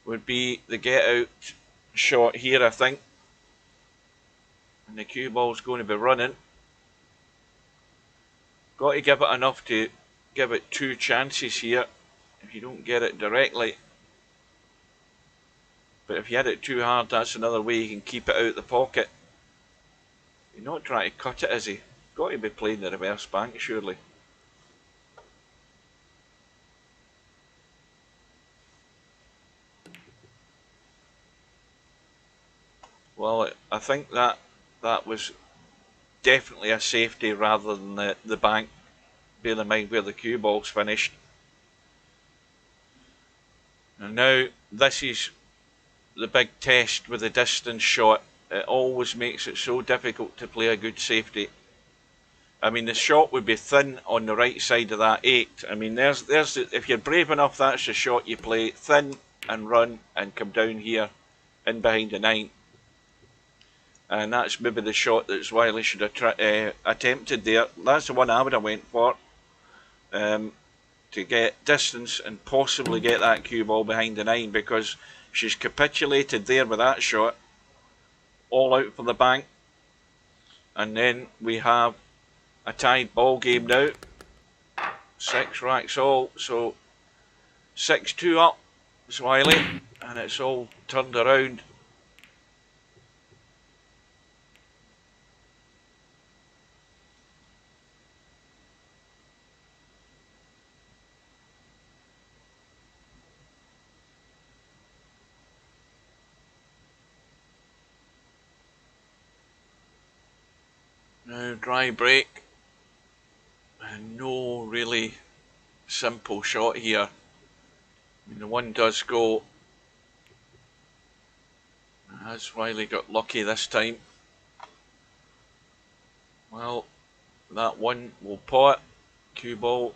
would be the get out shot here, I think. And the cue ball's going to be running. Got to give it enough to give it 2 chances here if you don't get it directly. But if you hit it too hard, that's another way you can keep it out the pocket. You're not trying to cut it, is he? Got to be playing the reverse bank, surely. Well, I think that was definitely a safety rather than the bank. Bear in mind where the cue ball's finished. And now this is the big test with the distance shot. It always makes it so difficult to play a good safety. I mean, the shot would be thin on the right side of that 8. I mean, there's if you're brave enough, that's the shot you play. Thin and run and come down here in behind the 9. And that's maybe the shot that Zwylle should have attempted there. That's the one I would have went for. To get distance and possibly get that cue ball behind the 9, because she's capitulated there with that shot. All out for the bank. And then we have a tied ball game now. 6 racks all. So 6-2 up, Zwylle. And it's all turned around. Now dry break, and no really simple shot here. I mean, the one does go. Has Zwylle got lucky this time? Well, that one will pot. Cue ball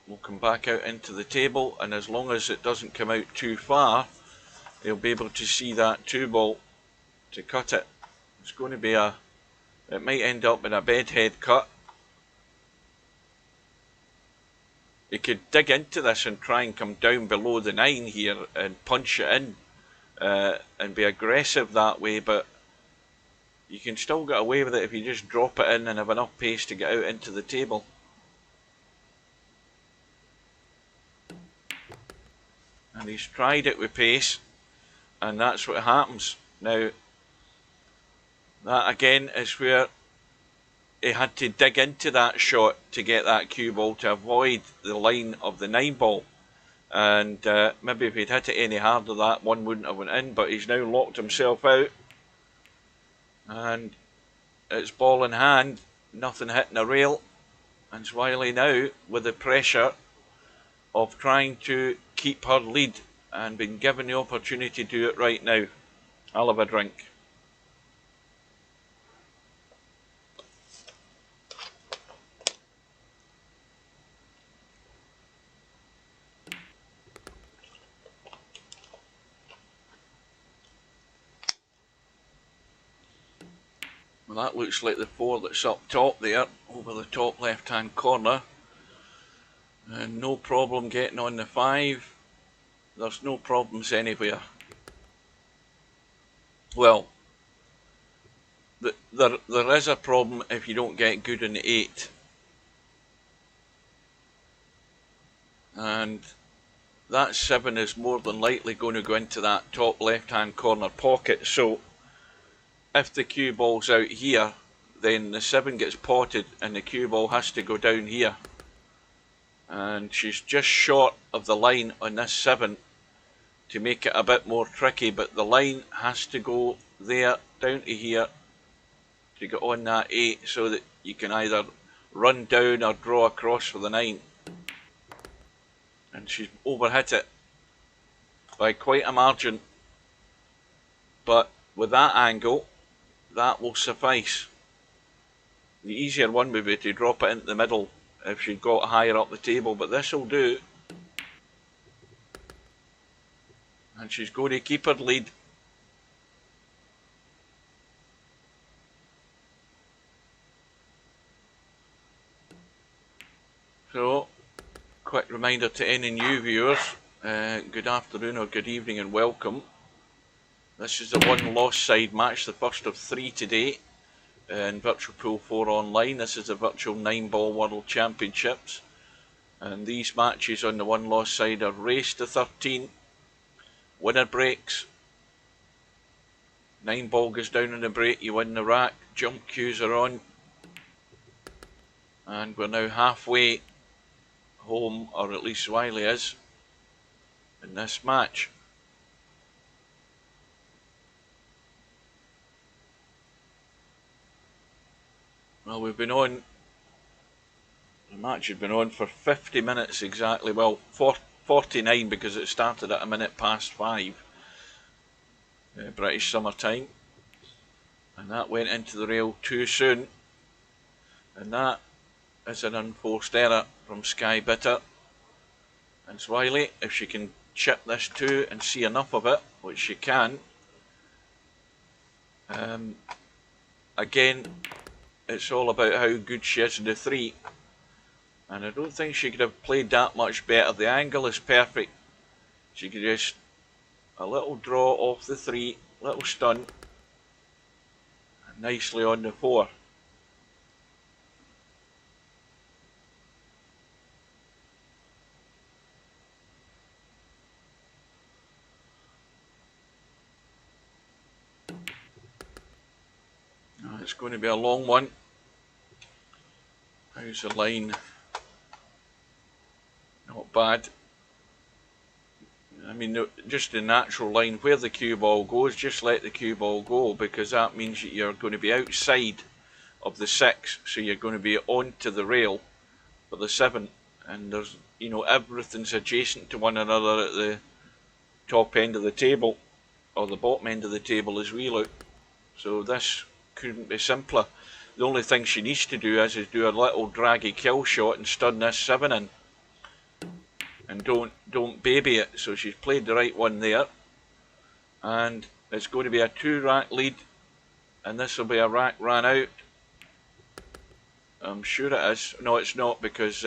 will come back out into the table, and as long as it doesn't come out too far, they'll be able to see that 2 ball to cut it. It's going to be it might end up in a bedhead cut. You could dig into this and try and come down below the 9 here and punch it in and be aggressive that way, but you can still get away with it if you just drop it in and have enough pace to get out into the table. And he's tried it with pace, and that's what happens. Now, that again is where he had to dig into that shot to get that cue ball to avoid the line of the 9 ball. And maybe if he'd hit it any harder, that one wouldn't have went in, but he's now locked himself out. And it's ball in hand, nothing hitting the rail. And Zwylle now with the pressure of trying to keep her lead and being given the opportunity to do it right now. I'll have a drink. Well, that looks like the 4 that's up top there, over the top left hand corner. And no problem getting on the 5. There's no problems anywhere. Well, there is a problem if you don't get good in the 8. And that 7 is more than likely going to go into that top left hand corner pocket. So if the cue ball's out here, then the 7 gets potted and the cue ball has to go down here. And she's just short of the line on this 7 to make it a bit more tricky, but the line has to go there down to here to get on that 8 so that you can either run down or draw across for the 9. And she's overhit it by quite a margin, but with that angle that will suffice. The easier one would be to drop it into the middle if she got higher up the table, but this will do. And she's going to keep her lead. So, quick reminder to any new viewers, good afternoon or good evening and welcome. This is the one loss side match, the first of 3 today in Virtual Pool 4 Online. This is the Virtual 9-Ball World Championships. And these matches on the one loss side are race to 13, winner breaks. 9-ball goes down in the break, you win the rack, jump cues are on. And we're now halfway home, or at least Zwylle is, in this match. Well, we've been on, the match has been on for 50 minutes exactly, well 49 because it started at a minute past 5 British summer time, and that went into the rail too soon, and that is an unforced error from Skybitter. And Zwylle, if she can chip this 2 and see enough of it, which she can, again it's all about how good she is in the 3, and I don't think she could have played that much better. The angle is perfect. She could just a little draw off the 3, little stun, and nicely on the 4. It's going to be a long one. How's the line? Not bad. I mean, just the natural line where the cue ball goes, just let the cue ball go, because that means that you're going to be outside of the 6, so you're going to be onto the rail for the 7, and there's, you know, everything's adjacent to one another at the top end of the table, or the bottom end of the table as we look. So this couldn't be simpler. The only thing she needs to do is do a little draggy kill shot and stun this 7 in, and don't baby it. So she's played the right one there, and it's going to be a 2-rack lead, and this will be a rack ran out. I'm sure it is. No, it's not, because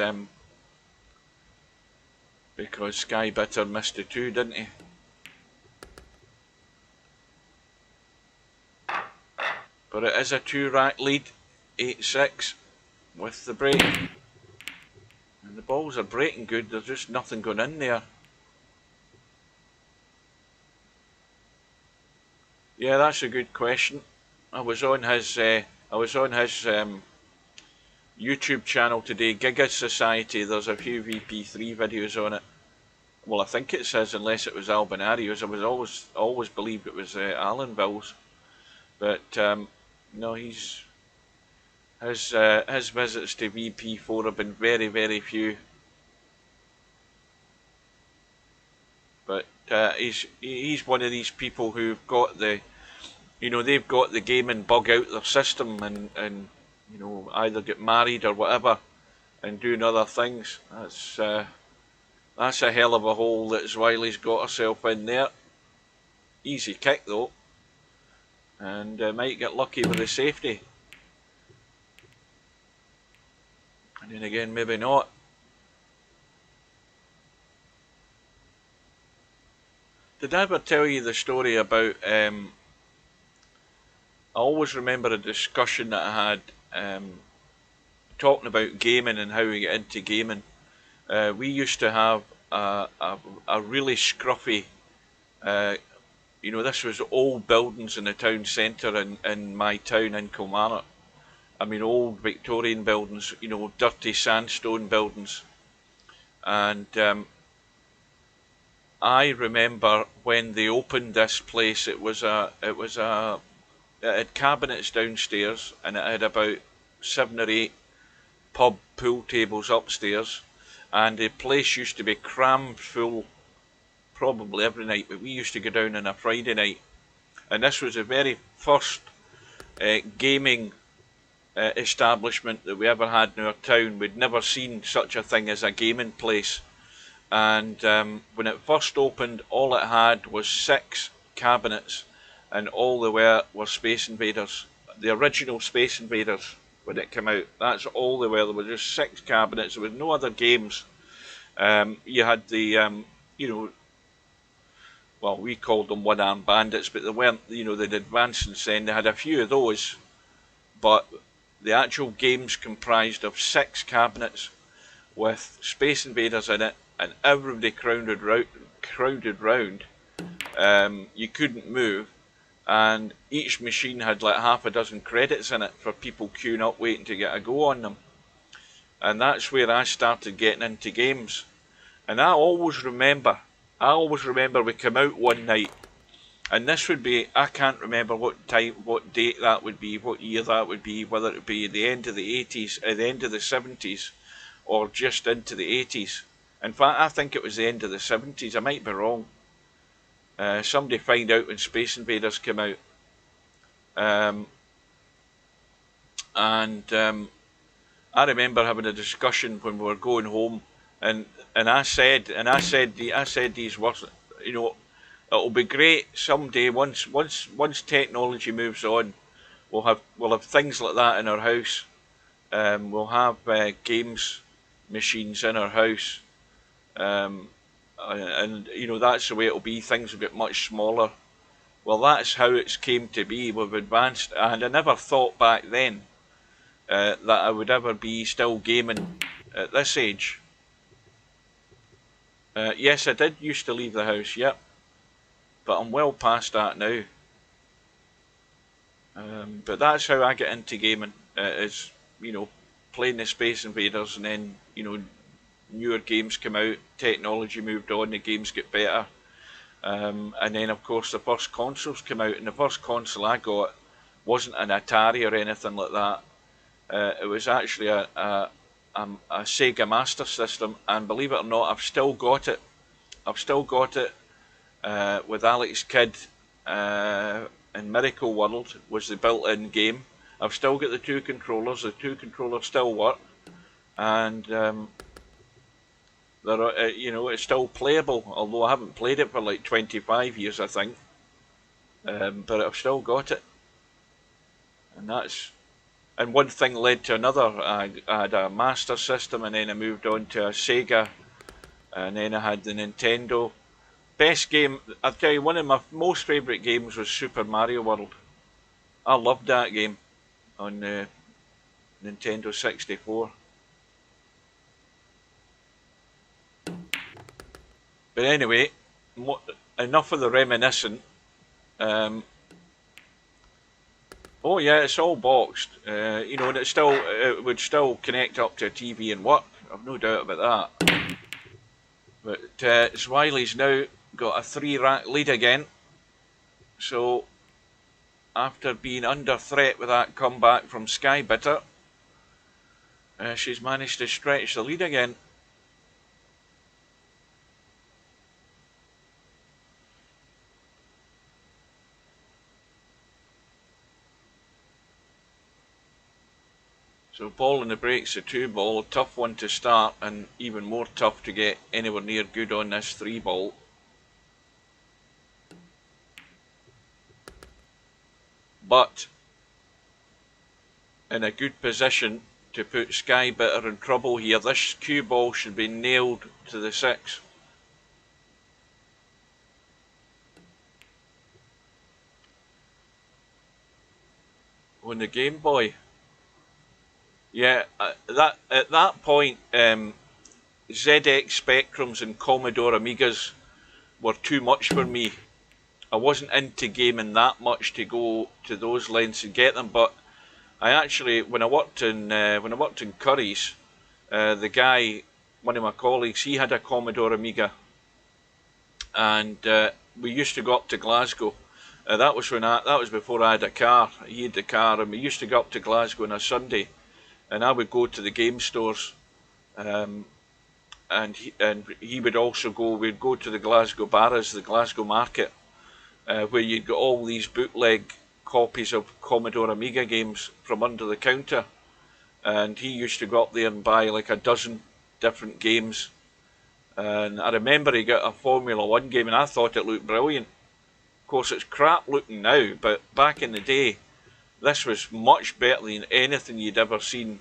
Skybitter missed a 2, didn't he? But it is a 2-rack lead, 8-6 with the break. And the balls are breaking good, there's just nothing going in there. Yeah, that's a good question. I was on his YouTube channel today, Giga Society. There's a few VP3 videos on it. Well, I think it says, unless it was Albanario's. I was always believed it was Allenville's. But no, his visits to VP4 have been very, very few. But he's one of these people who've got the, you know, they've got the gaming bug out their system, and you know, either get married or whatever and doing other things. That's a hell of a hole that Zwylle's got herself in there. Easy kick though, and might get lucky with the safety. And then again, maybe not. Did I ever tell you the story about, I always remember a discussion that I had talking about gaming and how we get into gaming. We used to have a really scruffy, you know, this was old buildings in the town centre in my town in Kilmarnock. I mean, old Victorian buildings, you know, dirty sandstone buildings. And I remember when they opened this place, it had cabinets downstairs, and it had about 7 or 8 pub pool tables upstairs, and the place used to be crammed full probably every night, but we used to go down on a Friday night, and this was the very first gaming establishment that we ever had in our town. We'd never seen such a thing as a gaming place, and when it first opened, all it had was 6 cabinets, and all they were Space Invaders, the original Space Invaders. When it came out, that's all they were. There were just 6 cabinets. There was no other games. You had the, you know, well, we called them one-armed bandits, but they weren't, you know, they'd advanced since then. They had a few of those, but the actual games comprised of 6 cabinets with Space Invaders in it, and everybody crowded round. You couldn't move, and each machine had like half a dozen credits in it for people queuing up waiting to get a go on them. And that's where I started getting into games. And I always remember we came out one night, and this would be, I can't remember what time, what date that would be, what year that would be, whether it would be the end of the 80s, the end of the 70s, or just into the 80s. In fact, I think it was the end of the 70s, I might be wrong. Somebody find out when Space Invaders came out. I remember having a discussion when we were going home, and I said these words, you know, it'll be great someday once technology moves on, we'll have things like that in our house. We'll have games machines in our house. And you know, that's the way it'll be. Things will get much smaller. Well, that's how it's came to be. We've advanced, and I never thought back then that I would ever be still gaming at this age. Yes, I did used to leave the house, yep, but I'm well past that now. But that's how I get into gaming, is, you know, playing the Space Invaders, and then, you know, newer games come out, technology moved on, the games get better, and then of course the first consoles came out, and the first console I got wasn't an Atari or anything like that. It was actually a Sega Master System, and believe it or not, I've still got it. With Alex Kidd in Miracle World was the built-in game. I've still got the 2 controllers. The 2 controllers still work, and you know, it's still playable, although I haven't played it for like 25 years, I think. But I've still got it, and one thing led to another. I had a Master System, and then I moved on to a Sega, and then I had the Nintendo. Best game, I'll tell you, one of my most favourite games was Super Mario World. I loved that game on Nintendo 64. But anyway, enough of the reminiscent. Oh yeah, it's all boxed, you know, and it would still connect up to a TV and work. I've no doubt about that. But Zwylle's now got a 3-rack lead again. So after being under threat with that comeback from Skybitter, she's managed to stretch the lead again. So ball in the breaks, a 2-ball, a tough one to start, and even more tough to get anywhere near good on this 3-ball. But in a good position to put Skybitter in trouble here. This cue ball should be nailed to the 6. On the Game Boy. Yeah, at that point, ZX Spectrums and Commodore Amigas were too much for me. I wasn't into gaming that much to go to those lengths and get them, but I actually, when I worked in Curry's, the guy, one of my colleagues, he had a Commodore Amiga, and we used to go up to Glasgow. That was before I had a car. He had the car, and we used to go up to Glasgow on a Sunday, and I would go to the game stores, and he would also go. We'd go to the Glasgow Barras, the Glasgow Market, where you'd got all these bootleg copies of Commodore Amiga games from under the counter, and he used to go up there and buy like a dozen different games. And I remember he got a Formula 1 game, and I thought it looked brilliant. Of course, it's crap looking now, but back in the day, this was much better than anything you'd ever seen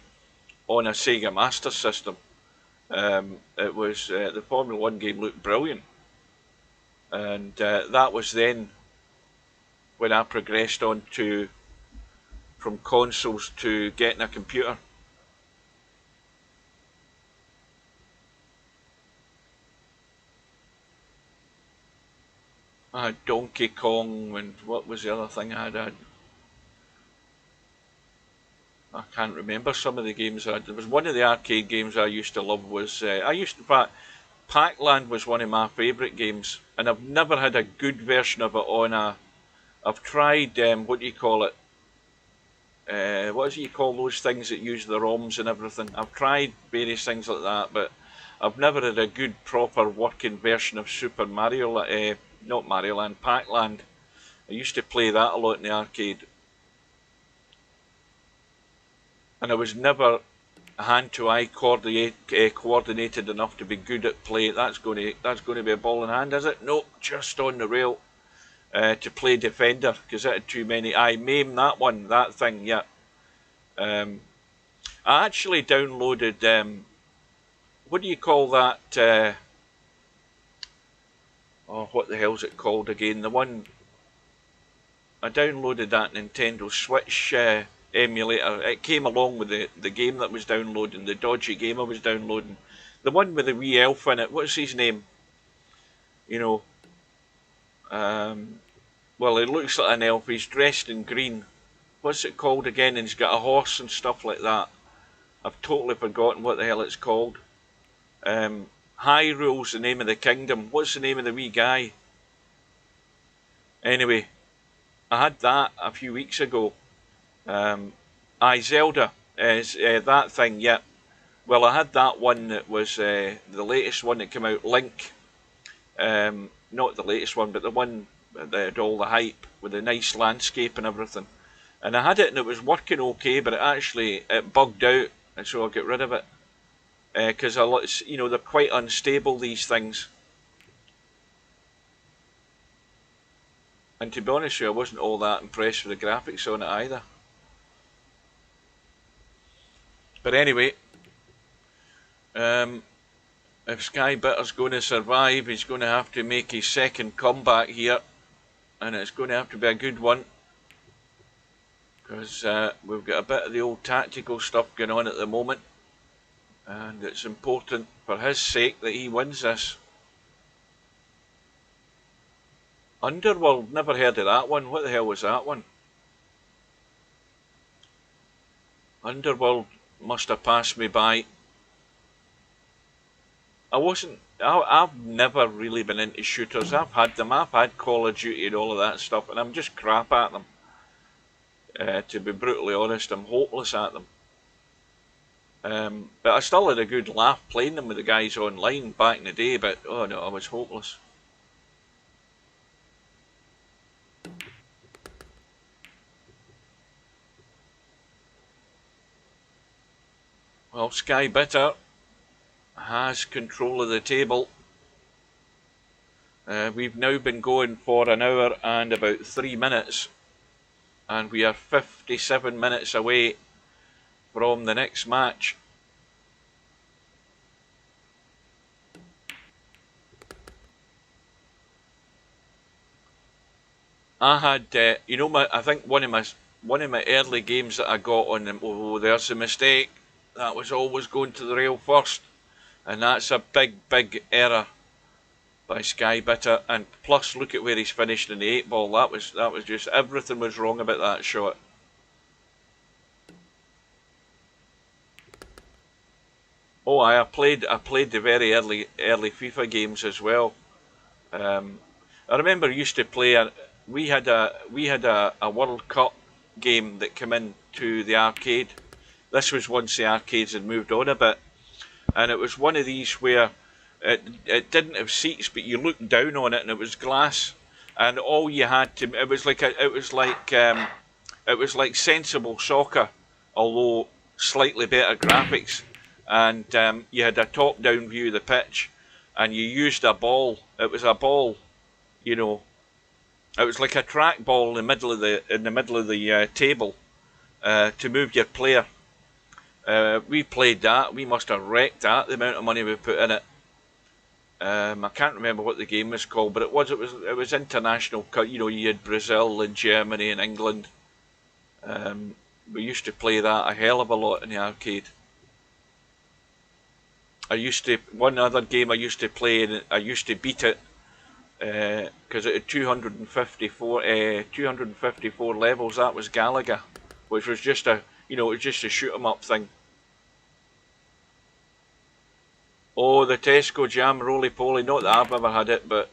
on a Sega Master System. It was the Formula 1 game looked brilliant, and that was then when I progressed on to from consoles to getting a computer. I had Donkey Kong, and what was the other thing I had? I can't remember some of the games I had. There was one of the arcade games I used to love was, in fact, Pac-Land was one of my favourite games, and I've never had a good version of it on I've tried, what do you call it? What do you call those things that use the ROMs and everything? I've tried various things like that, but I've never had a good, proper working version of Super Mario, not Mario Land, Pac-Land. I used to play that a lot in the arcade. And I was never hand-to-eye coordinated enough to be good at play. That's going to be a ball in hand, is it? Nope, just on the rail to play defender, because it had too many. I maimed that thing, yeah. I actually downloaded, what do you call that? What the hell's it called again? The one, I downloaded that Nintendo Switch emulator. It came along with the game that was downloading, the dodgy game I was downloading. The one with the wee elf in it, what's his name? You know, well, he looks like an elf, he's dressed in green. What's it called again? And he's got a horse and stuff like that. I've totally forgotten what the hell it's called. Hyrule's the name of the kingdom. What's the name of the wee guy? Anyway, I had that a few weeks ago. Zelda is that thing, yeah. Well, I had that one that was the latest one that came out, Link. Not the latest one, but the one that had all the hype with the nice landscape and everything. And I had it and it was working okay, but it bugged out, and so I got rid of it. Because they're quite unstable, these things. And to be honest with you, I wasn't all that impressed with the graphics on it either. But anyway, if Skybitter's going to survive, he's going to have to make his second comeback here, and it's going to have to be a good one, because we've got a bit of the old tactical stuff going on at the moment, and it's important for his sake that he wins this. Underworld, never heard of that one. What the hell was that one? Underworld must have passed me by. I've never really been into shooters. I've had them. I've had Call of Duty and all of that stuff, and I'm just crap at them. To be brutally honest, I'm hopeless at them. But I still had a good laugh playing them with the guys online back in the day, but oh no, I was hopeless. Well, Skybitter has control of the table. We've now been going for an hour and about 3 minutes, and we are 57 minutes away from the next match. I had, I think one of my early games that I got on them. Oh, there's a mistake. That was always going to the rail first. And that's a big error by Skybitter. And plus, look at where he's finished in the 8 ball. That was just, everything was wrong about that shot. Oh, I played the very early FIFA games as well. I remember used to play. We had a World Cup game that came into the arcade. This was once the arcades had moved on a bit, and it was one of these where it didn't have seats, but you looked down on it and it was glass, and all you had to it was like sensible soccer, although slightly better graphics, and you had a top-down view of the pitch, and you used a ball. It was a ball, you know. It was like a track ball in the middle of the table to move your player. We played that. We must have wrecked that, the amount of money we put in it. I can't remember what the game was called, but it was international. You know, you had Brazil and Germany and England. We used to play that a hell of a lot in the arcade. One other game I used to play, and I used to beat it because it had 254 levels. That was Galaga, which was just a shoot 'em up thing. Oh, the Tesco Jam Roly Poly. Not that I've ever had it, but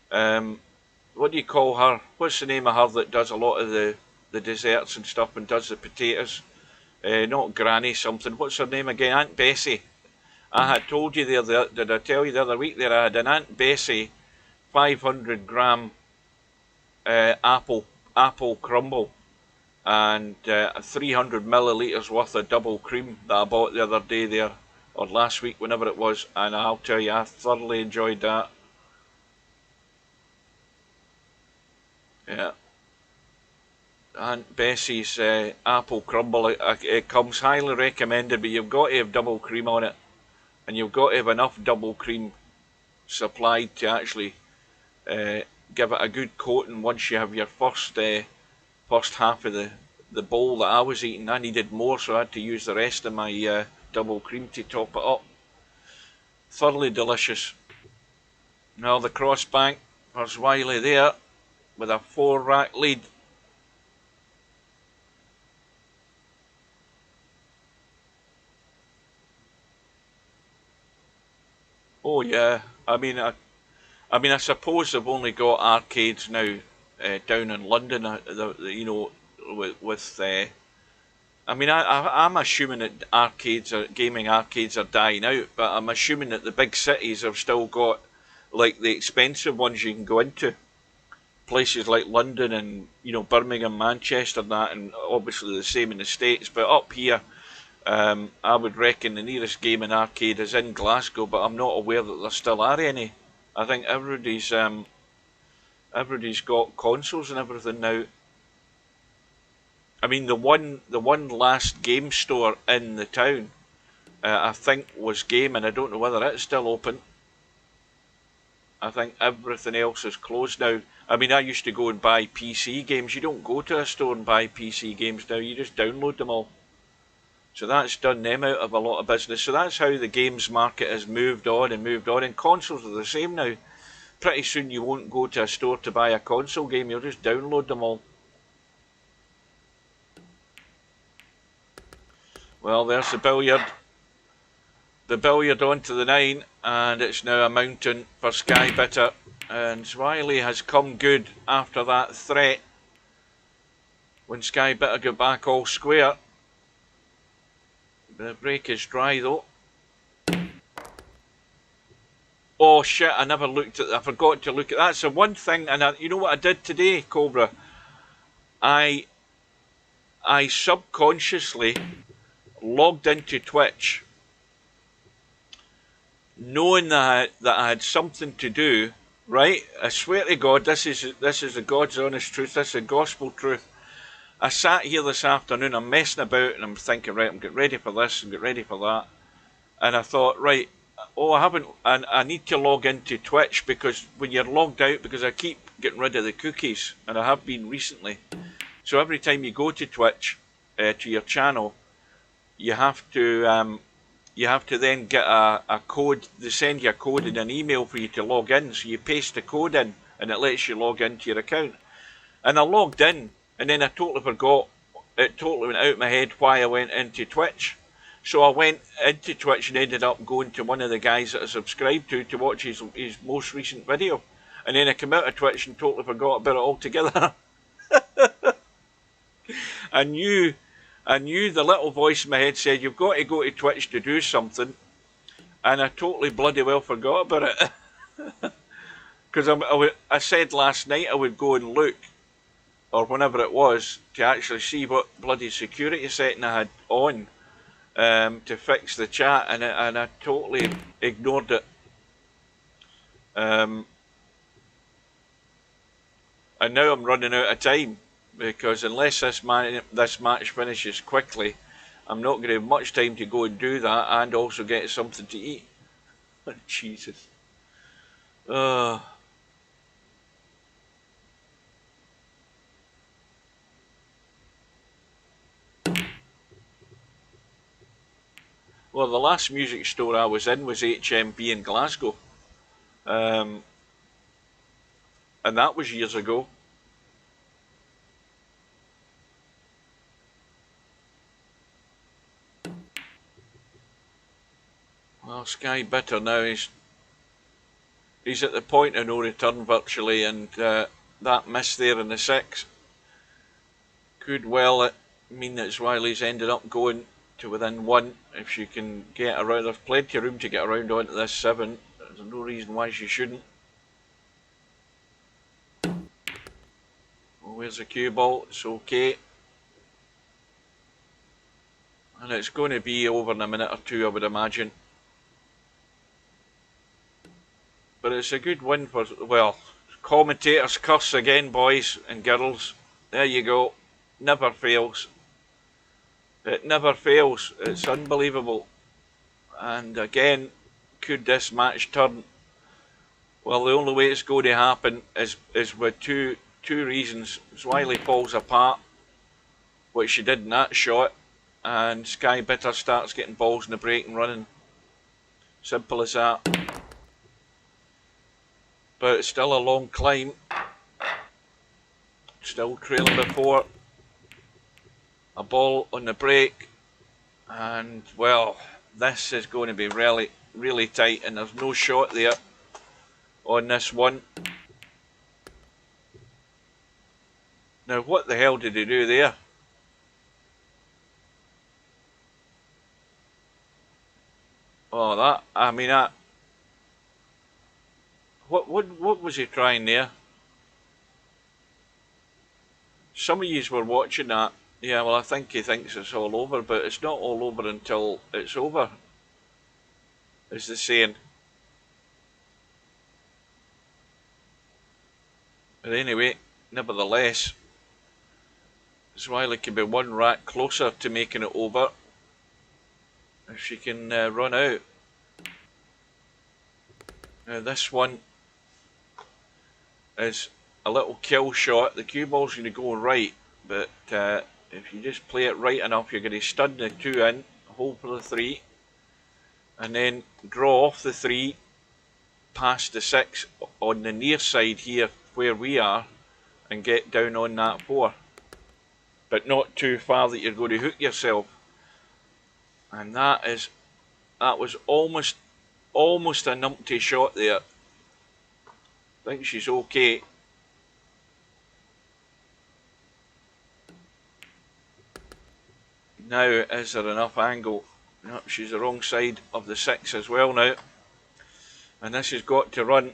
what do you call her? What's the name of her that does a lot of the desserts and stuff and does the potatoes? Not Granny something. What's her name again? Aunt Bessie. I had told you did I tell you the other week there I had an Aunt Bessie 500 gram apple crumble and 300 millilitres worth of double cream that I bought the other day there, or last week, whenever it was, and I'll tell you, I thoroughly enjoyed that. Yeah. Aunt Bessie's apple crumble, it comes highly recommended, but you've got to have double cream on it, and you've got to have enough double cream supplied to actually give it a good coating once you have your first half of the bowl that I was eating. I needed more, so I had to use the rest of my double cream to top it up. Thoroughly delicious. Now the cross bank for Zwylle there with a 4-rack lead. Oh yeah, I mean I suppose they've only got arcades now down in London. You know, with I mean I'm assuming that gaming arcades are dying out, but I'm assuming that the big cities have still got like the expensive ones you can go into. Places like London and, you know, Birmingham, Manchester, and that, and obviously the same in the States. But up here, I would reckon the nearest gaming arcade is in Glasgow, but I'm not aware that there still are any. I think everybody's got consoles and everything now. I mean, the one last game store in the town, I think was Game, and I don't know whether it's still open. I think everything else is closed now. I mean, I used to go and buy PC games. You don't go to a store and buy PC games now, you just download them all. So that's done them out of a lot of business. So that's how the games market has moved on, and consoles are the same now. Pretty soon you won't go to a store to buy a console game, you'll just download them all. Well, there's the billiard. The billiard onto the 9, and it's now a mountain for Skybitter. And Zwylle has come good after that threat when Skybitter got back all square. The break is dry though. Oh shit, I never looked at that. I forgot to look at that. That's the one thing, and you know what I did today, Cobra? I subconsciously logged into Twitch knowing that I had something to do, right? I swear to God, this is the God's honest truth, this is the gospel truth. I sat here this afternoon, I'm messing about and I'm thinking, right, I'm getting ready for this and get ready for that. And I thought, right, I need to log into Twitch, because when you're logged out, because I keep getting rid of the cookies, and I have been recently. So every time you go to Twitch, to your channel, you have to you have to then get a code. They send you a code in an email for you to log in. So you paste the code in and it lets you log into your account. And I logged in and then I totally forgot. It totally went out of my head why I went into Twitch. So I went into Twitch and ended up going to one of the guys that I subscribed to watch his most recent video. And then I came out of Twitch and totally forgot about it altogether. I knew the little voice in my head said, you've got to go to Twitch to do something. And I totally bloody well forgot about it. Because I said last night I would go and look, or whenever it was, to actually see what bloody security setting I had on to fix the chat, and I totally ignored it. And now I'm running out of time, because unless this match finishes quickly, I'm not going to have much time to go and do that and also get something to eat. Jesus. Well, the last music store I was in was HMB in Glasgow. And that was years ago. Well, Skybitter now he's at the point of no return virtually, and that miss there in the 6 could well mean that Zwylle's ended up going to within 1 if she can get around. There's plenty of room to get around onto this 7. There's no reason why she shouldn't. Well, where's the cue ball? It's okay. And it's going to be over in a minute or two, I would imagine. But it's a good win for, well, commentators curse again, boys and girls. There you go. Never fails. It never fails. It's unbelievable. And again, could this match turn? Well, the only way it's going to happen is with two reasons. Zwylle falls apart, which she did in that shot, and Skybitter starts getting balls in the break and running. Simple as that. But it's still a long climb. Still trailing before. A ball on the break. And, well, this is going to be really, really tight. And there's no shot there on this one. Now, what the hell did he do there? Oh, that, I mean, that. What was he trying there? Some of yous were watching that. Yeah, well, I think he thinks it's all over, but it's not all over until it's over, is the saying. But anyway, nevertheless, Zwylle can be one rack closer to making it over if she can run out. Now this one is a little kill shot. The cue ball's going to go right, but if you just play it right enough, you're going to stun the 2 in, hold for the 3, and then draw off the 3 past the 6 on the near side here where we are, and get down on that 4, but not too far that you're going to hook yourself. And that was almost a numpty shot there. I think she's okay. Now, is there enough angle? No, she's the wrong side of the 6 as well now. And this has got to run.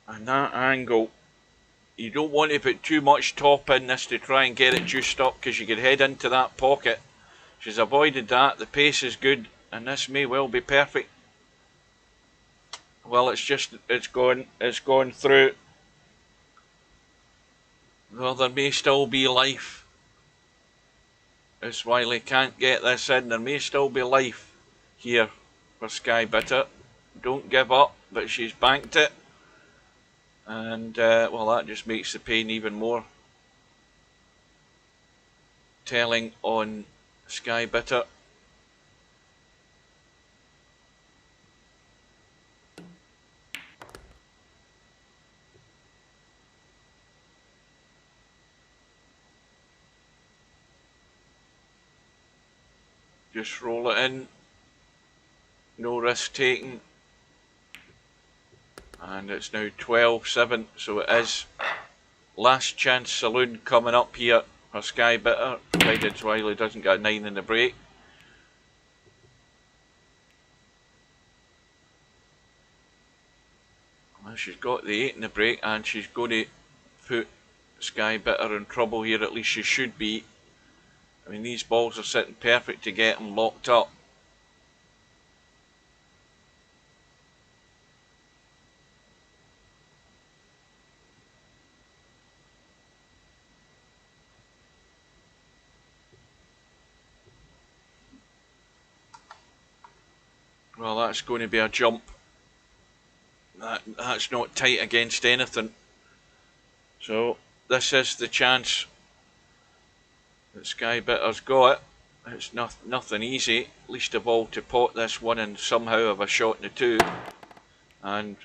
And that angle, you don't want to put too much top in this to try and get it juiced up, because you could head into that pocket. She's avoided that. The pace is good, and this may well be perfect. Well, it's gone through. Well, there may still be life. As Zwylle can't get this in, there may still be life here for Skybitter. Don't give up, but she's banked it. And, well, that just makes the pain even more. telling on skybitter. Just roll it in, no risk taking, and it's now 12-7, so it is last chance saloon coming up here for skybitter, provided Zwylle doesn't get a 9 in the break. Well, she's got the 8 in the break, and she's going to put skybitter in trouble here, at least she should be. I mean, these balls are sitting perfect to get them locked up. Well, that's going to be a jump. That's not tight against anything. So this is the chance that skybitter's got. It's nothing easy, least of all to pot this one and somehow have a shot in the 2. And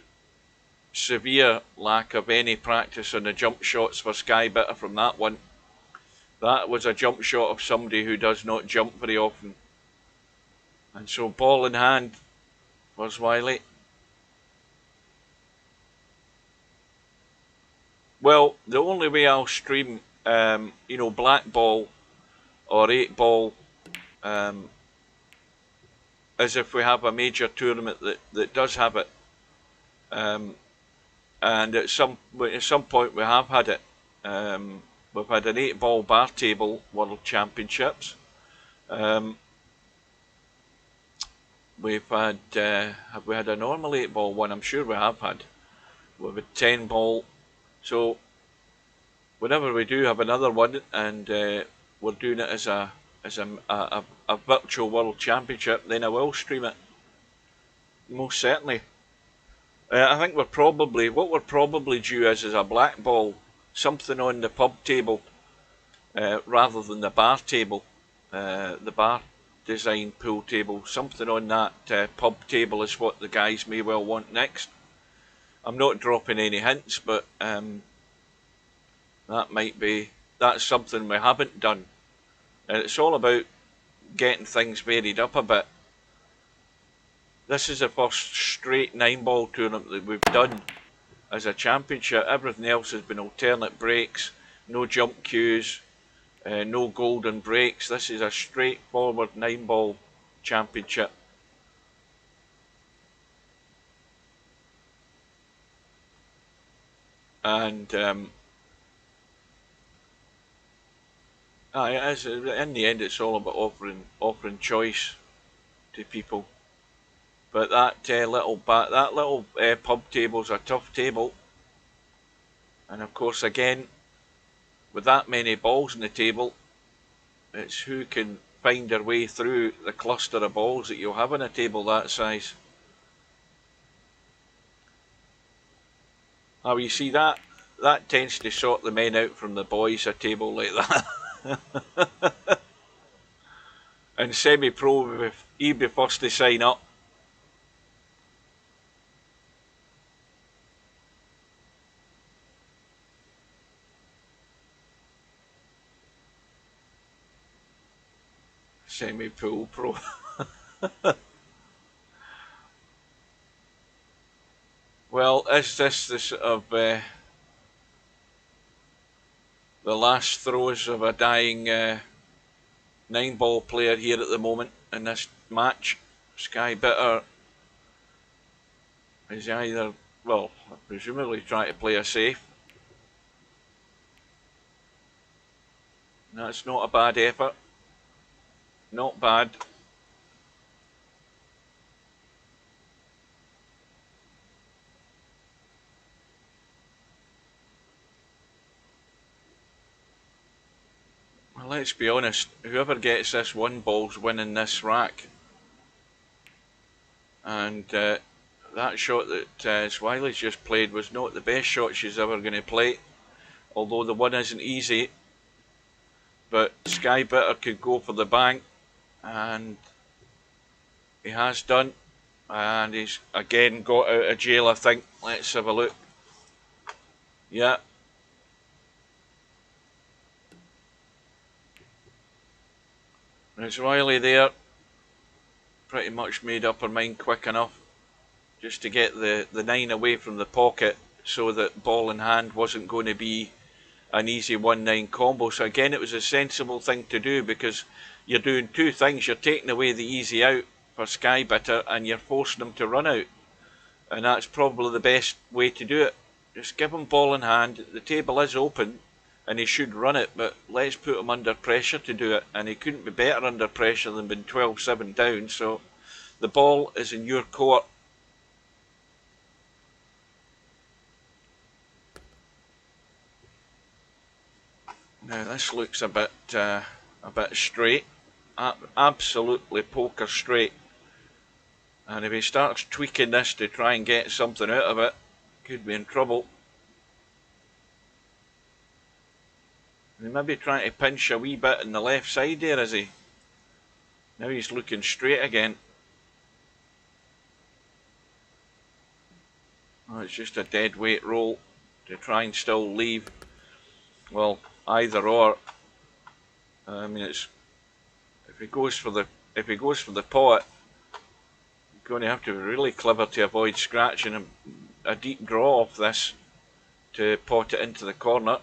severe lack of any practice on the jump shots for skybitter from that one. That was a jump shot of somebody who does not jump very often. And so ball in hand for Zwylle. Well, the only way I'll stream, black ball or 8 ball, is if we have a major tournament that does have it. And at some point we have had it. We've had an 8 ball bar table World Championships. We've had, have we had a normal 8 ball one? I'm sure we have had. We've had 10 ball. So whenever we do have another one, and we're doing it as a virtual World Championship, then I will stream it. Most certainly. I think what we're probably due is a black ball, something on the pub table, rather than the bar table, the bar design pool table. Something on that pub table is what the guys may well want next. I'm not dropping any hints, but that's something we haven't done. And it's all about getting things varied up a bit. This is the first straight 9 ball tournament that we've done as a championship. Everything else has been alternate breaks, no jump cues, no golden breaks. This is a straightforward 9 ball championship. And in the end, it's all about offering choice to people. But that little pub table's a tough table, and of course, again, with that many balls on the table, it's who can find their way through the cluster of balls that you'll have on a table that size. Now you see that tends to sort the men out from the boys, a table like that. And semi-pro, he'd be first to sign up. Semi-pro pro. Well, is this the sort of the last throes of a dying 9 ball player here at the moment in this match? Skybitter is either, well, presumably trying to play a safe. That's not a bad effort. Not bad. Well, let's be honest, whoever gets this 1 ball's winning this rack. And that shot that Zwylle's just played was not the best shot she's ever going to play. Although the one isn't easy. but Skybitter could go for the bank, and he has done, and he's again got out of jail, I think. Let's have a look. Yeah. And Zwylle there pretty much made up her mind quick enough just to get the 9 away from the pocket, so that ball in hand wasn't going to be an easy 1-9 combo. So again, it was a sensible thing to do, because you're doing two things. You're taking away the easy out for Skybitter, and you're forcing him to run out, and that's probably the best way to do it. Just give him ball in hand. The table is open and he should run it, but let's put him under pressure to do it, and he couldn't be better under pressure than being 12-7 down. So the ball is in your court. Now this looks a bit straight, absolutely poker straight, and if he starts tweaking this to try and get something out of it, could be in trouble. He may be trying to pinch a wee bit in the left side there, is he? Now he's looking straight again. Oh, it's just a dead weight roll to try and still leave. Well, either or. I mean, it's if he goes for the pot, you're going to have to be really clever to avoid scratching a deep draw off this to pot it into the corner.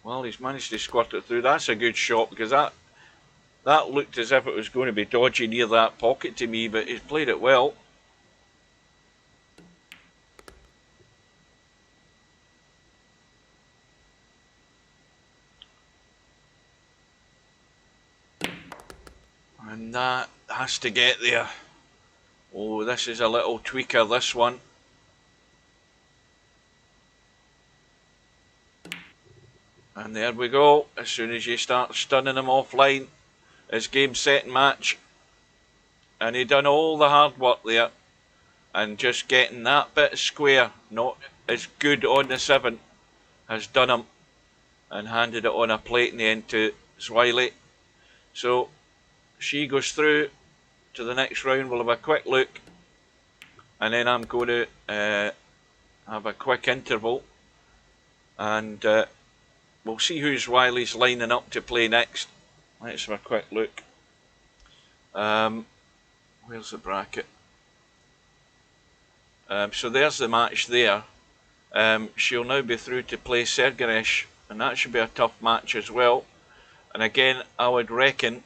Well, he's managed to squirt it through. That's a good shot, because that looked as if it was going to be dodgy near that pocket to me, but he's played it well. And that has to get there. Oh, this is a little tweaker, this one. And there we go. As soon as you start stunning him offline, it's game, set and match. And he done all the hard work there. And just getting that bit square, not as good on the 7, has done him. And handed it on a plate in the end to Zwylle. So she goes through to the next round. We'll have a quick look, and then I'm going to have a quick interval, and we'll see who Zwylle's lining up to play next. Let's have a quick look. Where's the bracket? So there's the match there. She'll now be through to play Sergaresh, and that should be a tough match as well. And again, I would reckon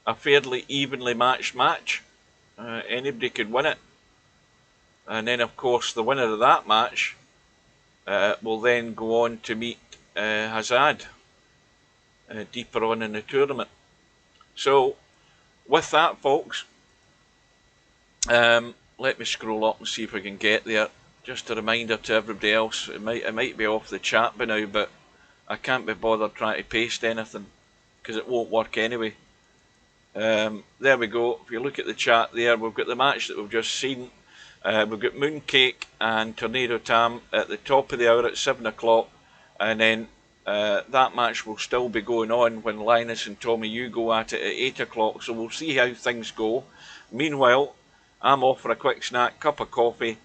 a fairly evenly matched match. Anybody could win it. And then, of course, the winner of that match will then go on to meet Hazard deeper on in the tournament. So, with that, folks, let me scroll up and see if we can get there. Just a reminder to everybody else, it might be off the chat by now, but I can't be bothered trying to paste anything, because it won't work anyway. There we go. If you look at the chat there, we've got the match that we've just seen. We've got Mooncake and Tornado Tam at the top of the hour at 7 o'clock, and then that match will still be going on when Linus and Tommy U go at it at 8 o'clock, so we'll see how things go. Meanwhile, I'm off for a quick snack, cup of coffee.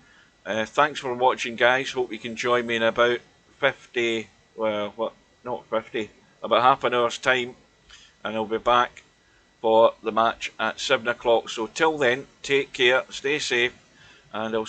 Thanks for watching, guys. Hope you can join me in about 50, well, what, not 50, about half an hour's time, and I'll be back for the match at 7 o'clock. So till then, take care, stay safe, and I'll